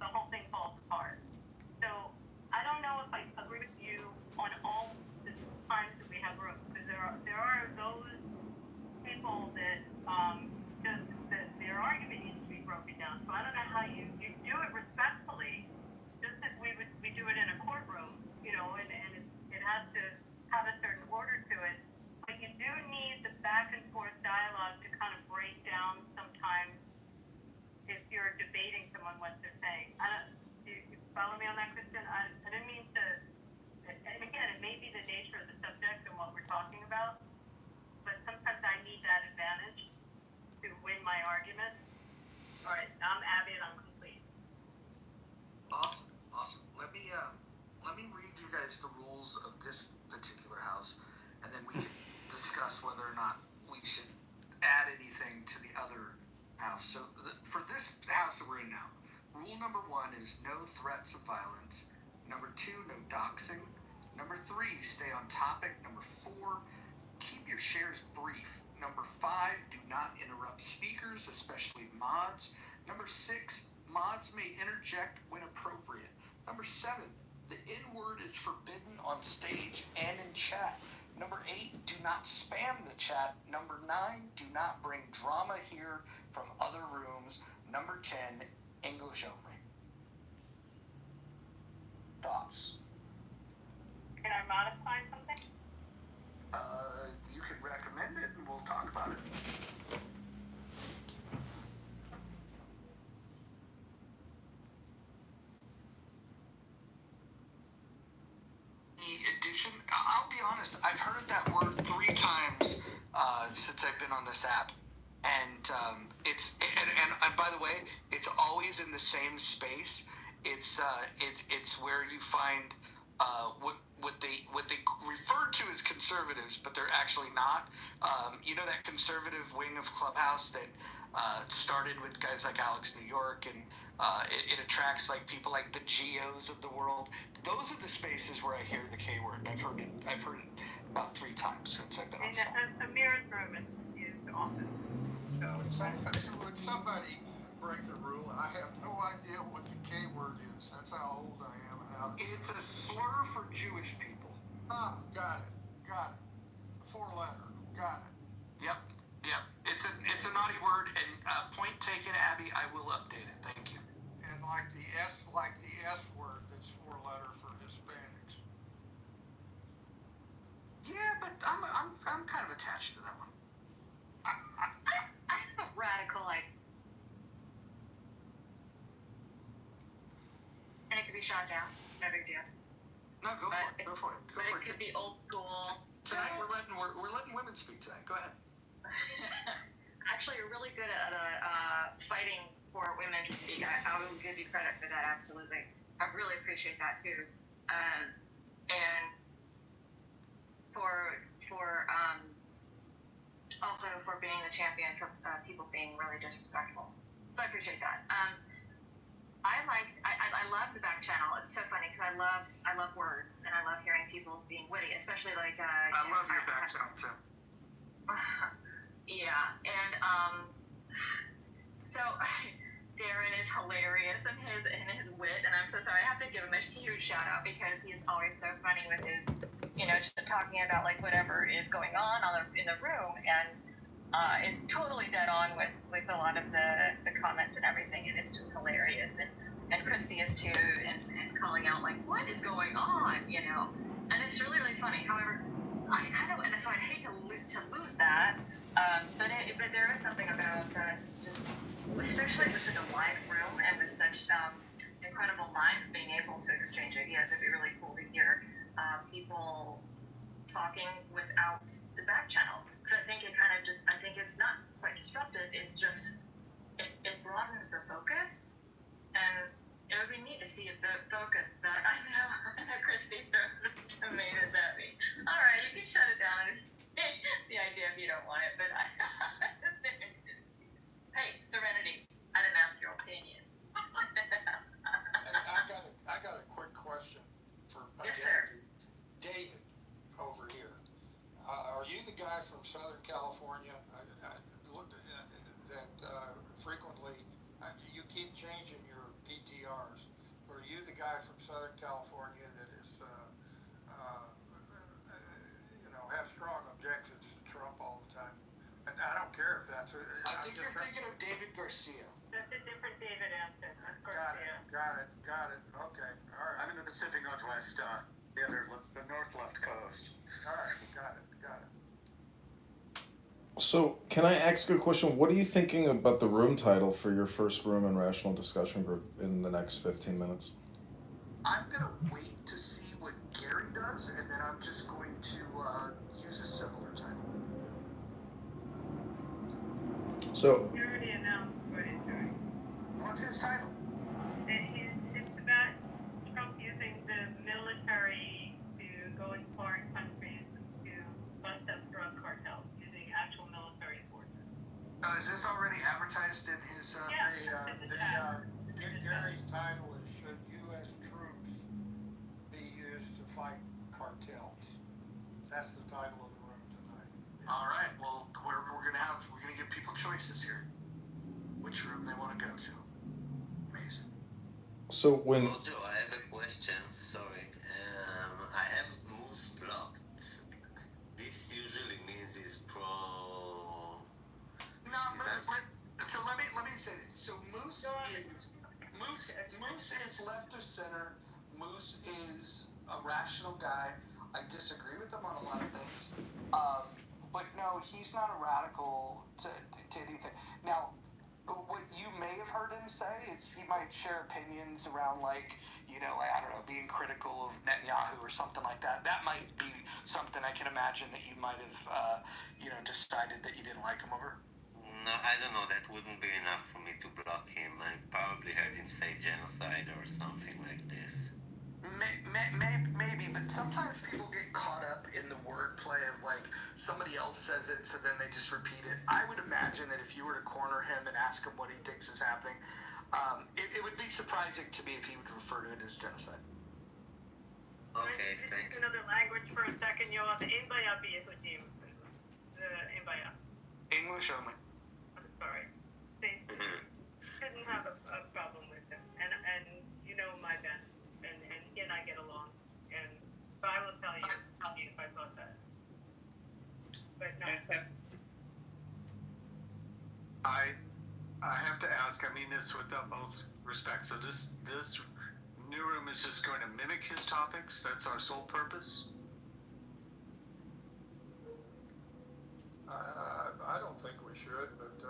the whole thing falls apart. So I don't know if I agree with you on all the times that we have rooms, because there are those people that that their argument needs to be broken down. So I don't know how you do it respectfully, just as we do it in a courtroom, and it has to have a certain order to it. But you do need the back and forth dialogue to kind of break down sometimes if you're debating someone what they're saying. Do you follow me on that, Kristen? I didn't mean to, and again, it may be the nature of the subject and what we're talking about, but sometimes I need that advantage to win my argument. All right, I'm Abby and I'm complete. Awesome. Let me read you guys the rules of this particular house, and then we can discuss whether or not we should add anything to the other House. So for this house that we're in now, rule number 1 is no threats of violence. Number 2, no doxing. Number 3, stay on topic. Number 4, keep your shares brief. Number 5, do not interrupt speakers, especially mods. Number 6, mods may interject when appropriate. Number 7, the N-word is forbidden on stage and in chat. Number 8, do not spam the chat. Number 9, do not bring drama here from other rooms. Number 10, English only. Thoughts? Can I modify something? You can recommend it and we'll talk about it. The addition, I'll be honest, I've heard that word 3 times since I've been on this app. And and by the way, it's always in the same space. It's where you find what they refer to as conservatives, but they're actually not. You know, that conservative wing of Clubhouse that started with guys like Alex New York, and it attracts like people like the Geos of the world. Those are the spaces where I hear the K word. I've heard it about 3 times since I've been on. And Amir's room is used often. So Would somebody break the rule? I have no idea what the K word is. That's how old I am and how. It's a slur for Jewish people. Ah, got it. 4-letter. Got it. Yep. It's a naughty word, and point taken, Abby. I will update it. Thank you. And like the S word, that's 4-letter for Hispanics. Yeah, but I'm kind of attached to that one. I have a radical, like, and it could be shot down. No big deal. No, go for it. But it could be old school. Tonight we're letting women speak tonight. Go ahead. Actually, you're really good at fighting for women to speak. I will give you credit for that. Absolutely, I really appreciate that too. And for also for being the champion for people being really disrespectful. So I appreciate that. I love the back channel. It's so funny because I love words and I love hearing people being witty, especially like. I love your back channel too. Yeah, and so Darren is hilarious in his wit, and I'm so sorry. I have to give him a huge shout out because he's always so funny with his, just talking about like whatever is going on in the room, and is totally dead on with a lot of the comments and everything, and it's just hilarious. And Christy is too, and calling out like what is going on, and it's really funny. However, I kind of, and so I'd hate to lose that. But there is something about just, especially with such a live room and with such incredible minds being able to exchange ideas. It'd be really cool to hear people talking without the back channel, because I think I think it's not quite disruptive. It's just it broadens the focus, and it would be neat to see the focus. But I know Christy throws some tomatoes at me. All right, you can shut it down. The idea if you don't want it, but hey, Serenity, I didn't ask your opinion. I got a quick question for yes, sir. David over here. Are you the guy from Southern California? I looked at that frequently. You keep changing your PTRs, but are you the guy from Southern California that is have strong objections to Trump all the time? And I don't care if that's. I think you're thinking of David Garcia. That's a different David answer. That's Garcia. Got it. Okay, all right. I'm in the Pacific Northwest, the north left coast. All right, got it. So, can I ask a question? What are you thinking about the room title for your first room and rational discussion group in the next 15 minutes? I'm going to wait to see what Gary does, and then I'm just going to use a similar title. So, You already announced what he's doing. What's his title? It's about Trump using the military to go in foreign countries to bust up drug cartels using actual military forces. Is this already advertised in his? Gary's title is "Should U.S. Troops Be Used to Fight Cartels?" That's the title of the room tonight. All right. Well, we're gonna give people choices here. Which room they want to go to. Amazing. So when Mojo, I have a question. Sorry. I have Moose blocked. This usually means he's pro. No, so let me say it. So Moose is left of center. Moose is a rational guy. I disagree with him on a lot of things. But no, he's not a radical to anything. Now, what you may have heard him say is he might share opinions around, like, I don't know, being critical of Netanyahu or something like that. That might be something I can imagine that you might have, decided that you didn't like him over. No, I don't know. That wouldn't be enough for me to block him. I probably heard him say genocide or something like this. Maybe, but sometimes people get caught up in the wordplay of, like, somebody else says it, so then they just repeat it. I would imagine that if you were to corner him and ask him what he thinks is happening, it would be surprising to me if he would refer to it as genocide. Okay, thank you. Another language for a second, Yoav. אין בעיה ביהודים. אין בעיה. English only. I'm sorry. They shouldn't have a problem with him. And you know my Ben. And he and I get along. But I will tell you if I thought that. But no. I have to ask, I mean this with utmost respect. So this new room is just going to mimic his topics? That's our sole purpose? I don't think we should, but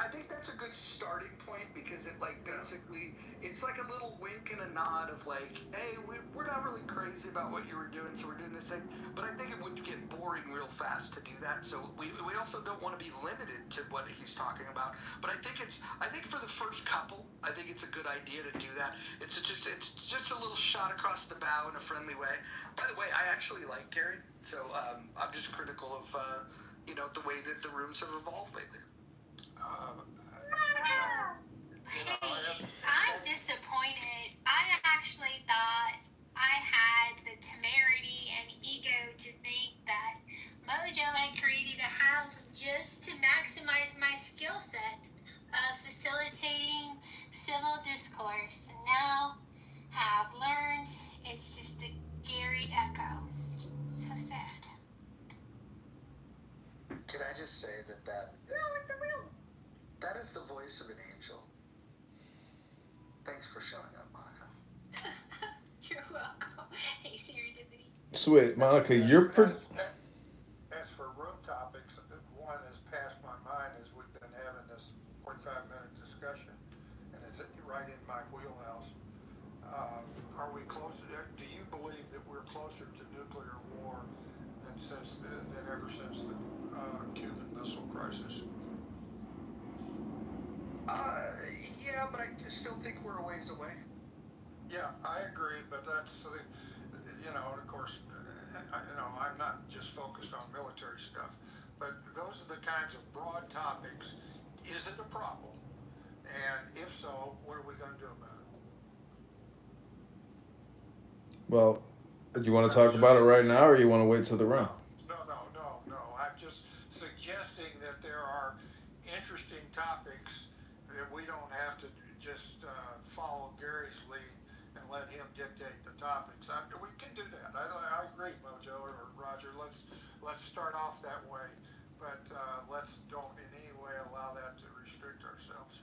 I think that's a good starting point, because it, like, basically, it's like a little wink and a nod of, like, hey, we're not really crazy about what you were doing, so we're doing this thing. But I think it would get boring real fast to do that. So we also don't want to be limited to what he's talking about. But I think for the first couple, I think it's a good idea to do that. It's just a little shot across the bow in a friendly way. By the way, I actually like Gary, so I'm just critical of the way that the rooms have evolved lately. Hey, I'm disappointed. I actually thought I had the temerity and ego to think that Mojo had created a house just to maximize my skill set of facilitating civil discourse. And now I've learned it's just a Gary echo. So sad. Can I just say that No, it's a real. that is the voice of an angel. Thanks for showing up, Monica. You're welcome. Hey, serendipity. sweet, Monica, you're as for room topics, one has passed my mind as we've been having this 45-minute discussion, and it's right in my wheelhouse. Are we closer? Do you believe that we're closer to nuclear war than ever since the Cuban Missile Crisis? Yeah, but I still think we're a ways away. Yeah, I agree, but that's of course, I'm not just focused on military stuff, but those are the kinds of broad topics. Is it a problem? And if so, what are we going to do about it? Well, do you want to talk about it right now, or you want to wait till the room? No. I'm just suggesting that there are interesting topics that we don't have to just follow Gary's lead and let him dictate the topics. We can do that. I agree, Mojo or Roger. Let's start off that way, but let's don't in any way allow that to restrict ourselves.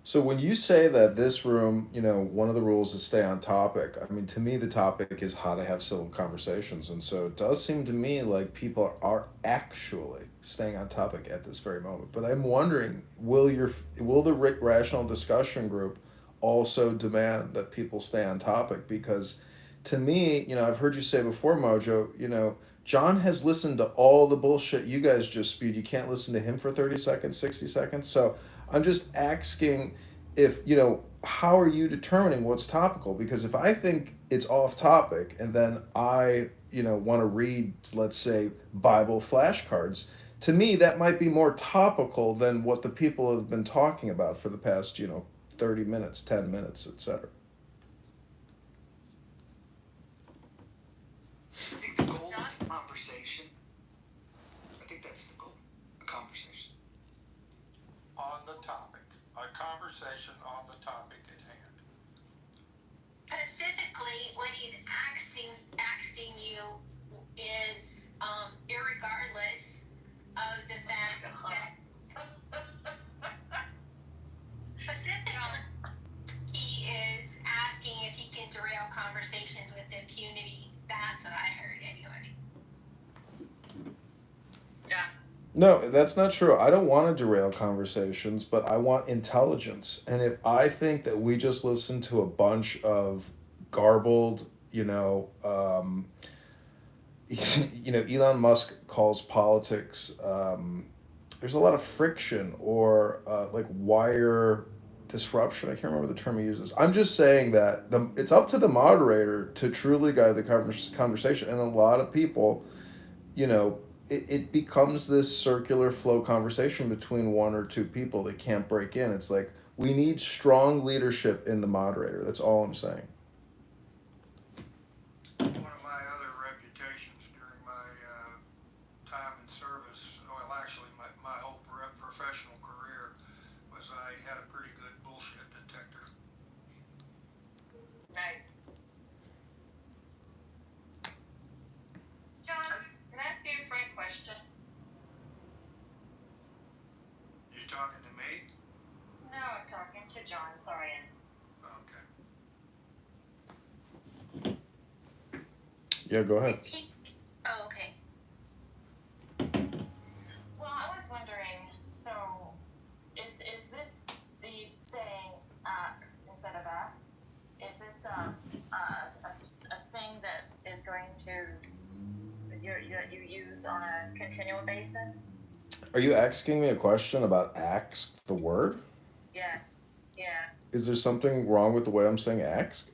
So when you say that this room, one of the rules is stay on topic, I mean, to me, the topic is how to have civil conversations. And so it does seem to me like people are actually staying on topic at this very moment. But I'm wondering, will the rational discussion group also demand that people stay on topic? Because to me, I've heard you say before, Mojo, John has listened to all the bullshit you guys just spewed. You can't listen to him for 30 seconds, 60 seconds. So I'm just asking if, how are you determining what's topical? Because if I think it's off topic and then I want to read, let's say, Bible flashcards. To me, that might be more topical than what the people have been talking about for the past, 30 minutes, 10 minutes, etc. I think the goal is conversation. I think that's the goal. A conversation. On the topic, a conversation on the topic at hand. Specifically, what he's asking you is, irregardless of the fact that specifically he is asking if he can derail conversations with impunity. That's what I heard anyway. Yeah. No, that's not true. I don't want to derail conversations, but I want intelligence. And if I think that we just listen to a bunch of garbled, Elon Musk calls politics, there's a lot of friction or like wire disruption. I can't remember the term he uses. I'm just saying that it's up to the moderator to truly guide the conversation. And a lot of people, it becomes this circular flow conversation between one or two people that can't break in. It's like we need strong leadership in the moderator. That's all I'm saying. One of my other reputations during my time in service, well, actually my whole professional career, was I had a pretty good bullshit detector. Right. John, can I ask you a frank question? You talking to me? No, I'm talking to John. Sorry. Okay. Yeah, go ahead. Oh, okay. Well, I was wondering, so is this the saying ask instead of ask? Is this a thing that is going to you use on a continual basis? Are you asking me a question about ask the word? Yeah. Yeah. Is there something wrong with the way I'm saying ask?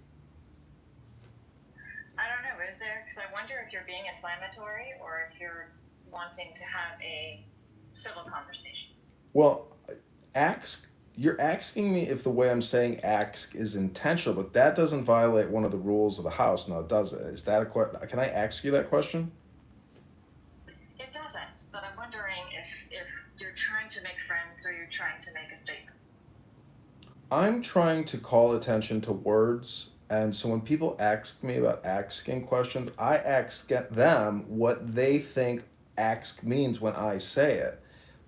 I don't know. Is there? Because I wonder if you're being inflammatory or if you're wanting to have a civil conversation. Well, you're asking me if the way I'm saying ask is intentional, but that doesn't violate one of the rules of the house, now does it? Is that a question? Can I ask you that question? It doesn't, but I'm wondering if you're trying to make friends or you're trying to make a statement. I'm trying to call attention to words, and so when people ask me about asking questions, I ask them what they think ask means when I say it.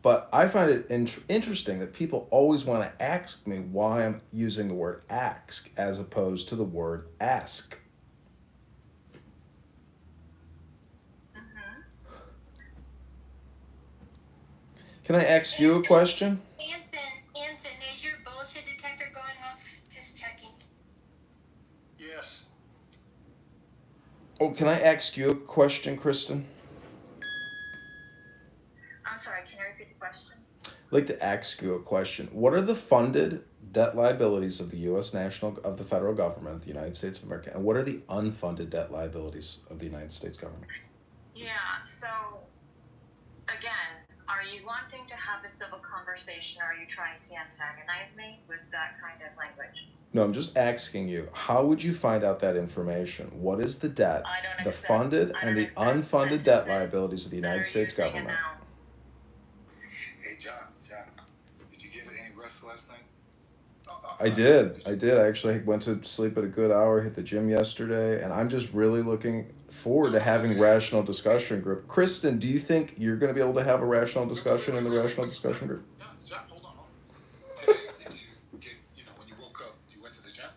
But I find it interesting that people always want to ask me why I'm using the word ask as opposed to the word ask. Mm-hmm. Can I ask you a question? Anson, is your bullshit detector going off? Just checking. Yes. Oh, can I ask you a question, Kristen? I'm sorry, can you repeat the question? I'd like to ask you a question. What are the funded debt liabilities of the U.S. of the federal government of the United States of America, and what are the unfunded debt liabilities of the United States government? Yeah, so again, are you wanting to have a civil conversation or are you trying to antagonize me with that kind of language? No, I'm just asking you, how would you find out that information? What is the debt, the funded and the unfunded debt liabilities of the United States government? Hey, John, did you get any rest last night? I did. I actually went to sleep at a good hour, hit the gym yesterday, and I'm just really looking forward to having rational discussion group. Kristen, do you think you're going to be able to have a rational discussion in the rational discussion group? John, hold on. Today, did you get, when you woke up, you went to the gym?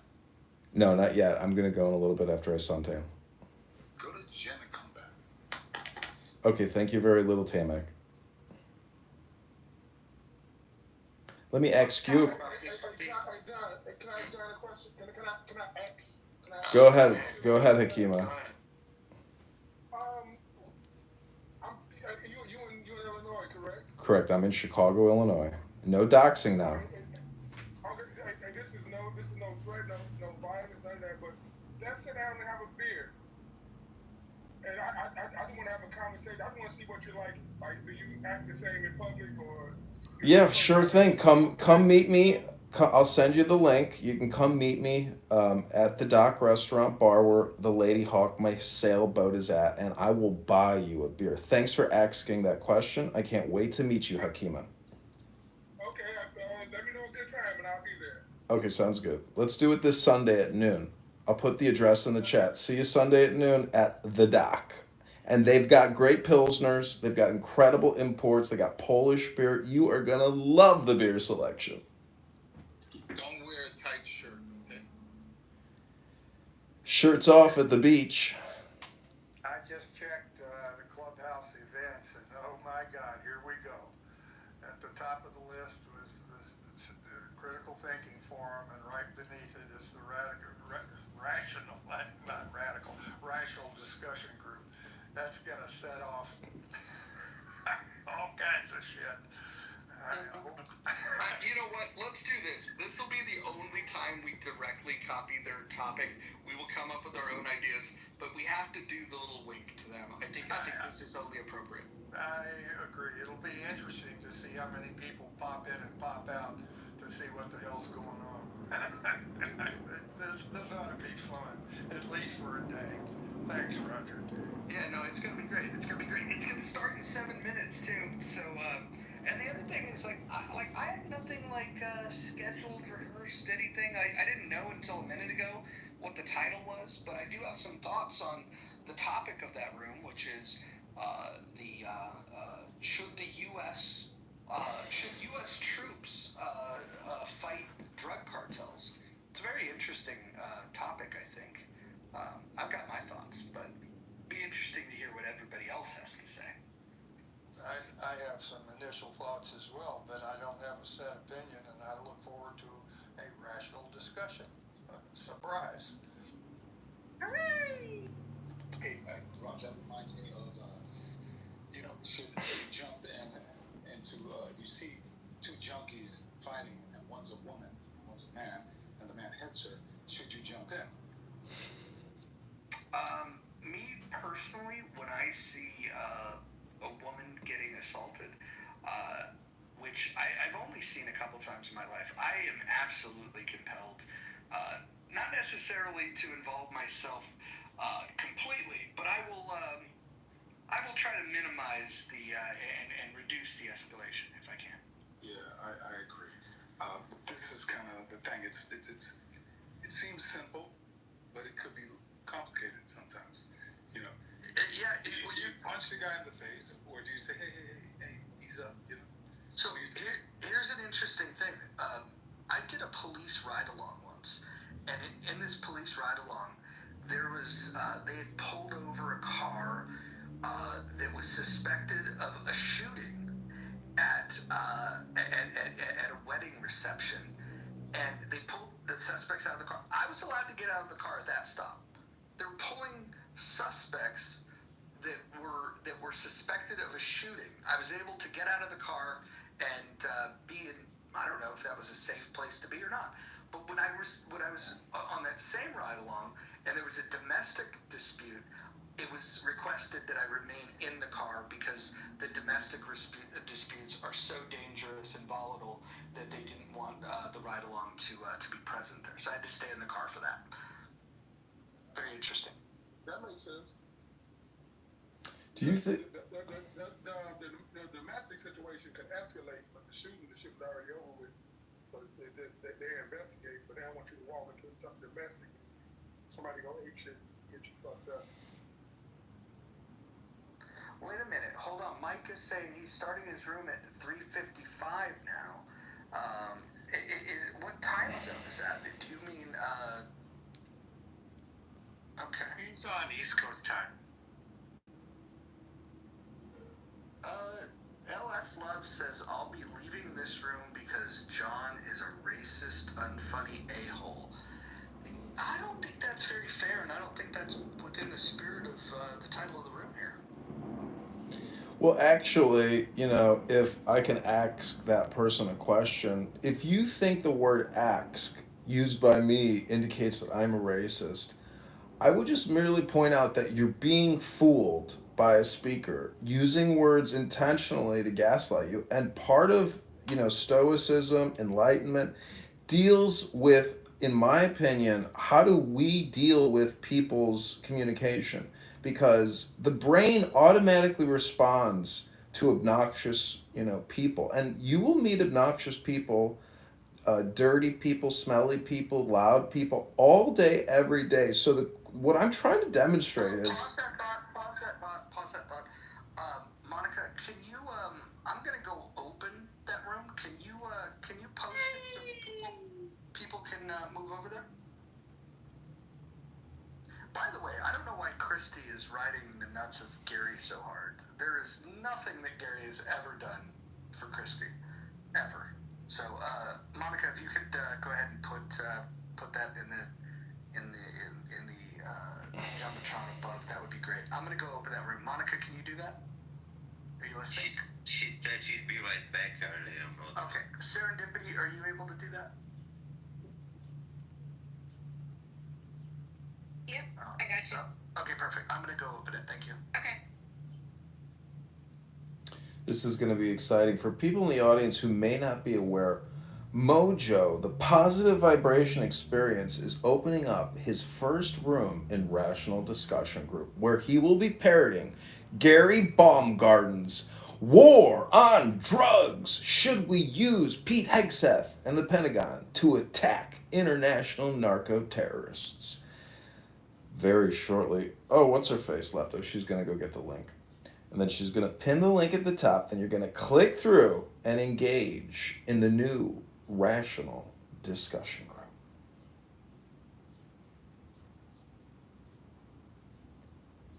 No, not yet. I'm going to go in a little bit after I suntan. Go to the gym and come back. Okay, thank you very little, Tamak. Let me ask you. Go ahead, Hakima. You in Illinois, correct? Correct. I'm in Chicago, Illinois. No doxing now. Okay, this is no threat, no violence, none of that. But let's sit down and have a beer, and I just want to have a conversation. I just want to see what you're like. Like, do you act the same in public, or do you Yeah, play sure by the thing. rules? Come meet me. I'll send you the link. You can come meet me at the Dock Restaurant Bar where the Lady Hawk, my sailboat, is at, and I will buy you a beer. Thanks for asking that question. I can't wait to meet you, Hakima. Okay, let me know a good time, and I'll be there. Okay, sounds good. Let's do it this Sunday at noon. I'll put the address in the chat. See you Sunday at noon at the Dock. And they've got great pilsners. They've got incredible imports. They got Polish beer. You are gonna love the beer selection. Don't wear a tight shirt, okay? Shirts off at the beach. I just checked the clubhouse events, and oh my God, here we go. At the top of the list was the critical thinking forum, and right beneath it is the rational, not radical, rational discussion group. That's gonna set off all kinds of shit. You know what? Let's do this. This will be the only time we directly copy their topic. We will come up with our own ideas, but we have to do the little wink to them. I think this is only appropriate. I agree. It'll be interesting to see how many people pop in and pop out to see what the hell's going on. This ought to be fun, at least for a day. Thanks, Roger. Yeah, no, it's gonna be great. It's gonna be great. It's gonna start in 7 minutes too. So, and the other thing is I had nothing scheduled, rehearsed, anything. I didn't know until a minute ago what the title was, but I do have some thoughts on the topic of that room, which is should U.S. troops fight drug cartels? It's a very interesting topic, I think. I've got my thoughts, but it'd be interesting to hear what everybody else has to say. I have some initial thoughts as well, but I don't have a set opinion, and I look forward to a rational discussion. Surprise. Hooray! Hey, Ron, that reminds me of, should you jump into, if you see two junkies fighting, and one's a woman, and one's a man, and the man hits her, should you jump in? Me personally, when I see a woman getting assaulted, which I've only seen a couple times in my life, I am absolutely compelled, not necessarily to involve myself completely, but I will try to minimize and reduce the escalation if I can. Yeah, I agree. This is kind of the thing. It seems simple, but it could be complicated sometimes. Yeah. Do you punch the guy in the face, or do you say, hey, ease up? So here's an interesting thing. I did a police ride-along once, and in this police ride-along, there was they had pulled over a car that was suspected of a shooting at a wedding reception, and they pulled the suspects out of the car. I was allowed to get out of the car at that stop. They're pulling suspects that were suspected of a shooting. I was able to get out of the car and be in, I don't know if that was a safe place to be or not. But when I was on that same ride along and there was a domestic dispute, it was requested that I remain in the car because the domestic disputes are so dangerous and volatile that they didn't want the ride along to be present there. So I had to stay in the car for that. Very interesting. That makes sense. Do you think? The domestic situation could escalate, but the shooting, the shit was already over with. So they investigate, but they don't want you to walk into something domestic. Somebody go ape shit, get you fucked up. Wait a minute, hold on. Mike is saying he's starting his room at 3:55 now. What time zone is that? Do you mean? Okay. He's on East Coast time. LS Love says, I'll be leaving this room because John is a racist, unfunny a-hole. I don't think that's very fair, and I don't think that's within the spirit of the title of the room here. Well, actually, if I can ask that person a question, if you think the word ask used by me indicates that I'm a racist, I would just merely point out that you're being fooled by a speaker using words intentionally to gaslight you. And part of, stoicism, enlightenment deals with, in my opinion, how do we deal with people's communication? Because the brain automatically responds to obnoxious, people. And you will meet obnoxious people, dirty people, smelly people, loud people, all day, every day. So what I'm trying to demonstrate is. Pause that thought. Pause that thought. Monica, can you? I'm gonna go open that room. Can you post it so people can move over there? By the way, I don't know why Christy is riding the nuts of Gary so hard. There is nothing that Gary has ever done for Christy, ever. So, Monica, if you could go ahead and put that in the jumbotron above, that would be great. I'm gonna go open that room. Monica, can you do that? Are you listening? She said she'd be right back earlier. Okay, Serendipity, are you able to do that? Yep, I got you. Okay, perfect. I'm gonna go open it. Thank you. Okay. This is going to be exciting for people in the audience who may not be aware. Mojo, the positive vibration experience, is opening up his first room in Rational Discussion Group, where he will be parroting Gary Baumgarten's War on Drugs. Should we use Pete Hegseth and the Pentagon to attack international narco-terrorists? Very shortly. Oh, what's her face left? Oh, she's going to go get the link. And then she's going to pin the link at the top. Then you're going to click through and engage in the new Rational Discussion Group.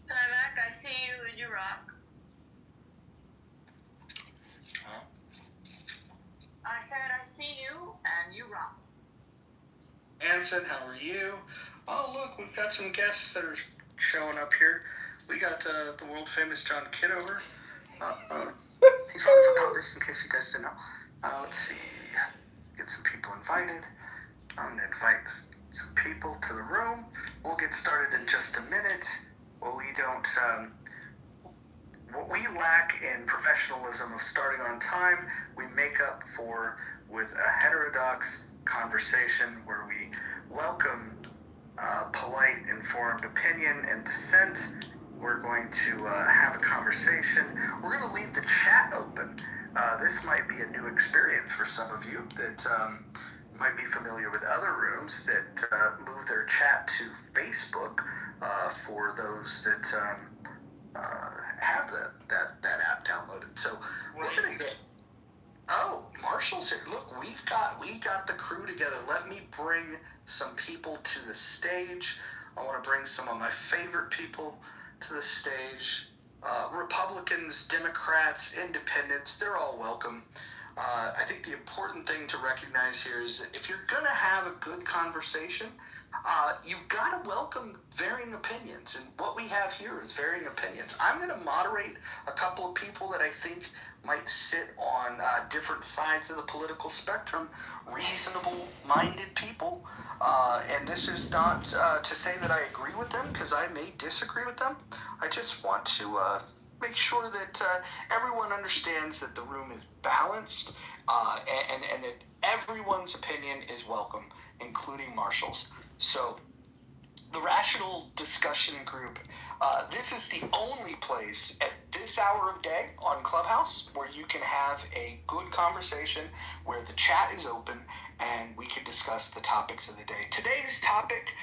Timac, I see you and you rock. Huh? I said I see you and you rock. Anson, how are you? Oh, look, we've got some guests that are showing up here. We got the world famous John Kitover. He's running for Congress, in case you guys didn't know. Let's see. Get some people invited. I'm going to invite some people to the room. We'll get started in just a minute. What we lack in professionalism of starting on time, we make up for with a heterodox conversation where we welcome polite, informed opinion and dissent. We're going to have a conversation. We're going to leave the chat open. This might be a new experience for some of you that might be familiar with other rooms that move their chat to Facebook for those that have that app downloaded. So we're going to get. Oh, Marshall's here. Look, we've got the crew together. Let me bring some people to the stage. I want to bring some of my favorite people to the stage. Republicans, Democrats, Independents, they're all welcome. I think the important thing to recognize here is that if you're going to have a good conversation, you've got to welcome varying opinions. And what we have here is varying opinions. I'm going to moderate a couple of people that I think might sit on different sides of the political spectrum, reasonable-minded people. And this is not to say that I agree with them, because I may disagree with them. I just want to make sure that everyone understands that the room is balanced and that everyone's opinion is welcome, including Marshall's. So the Rational Discussion Group, this is the only place at this hour of day on Clubhouse where you can have a good conversation, where the chat is open and we can discuss the topics of the day. Today's topic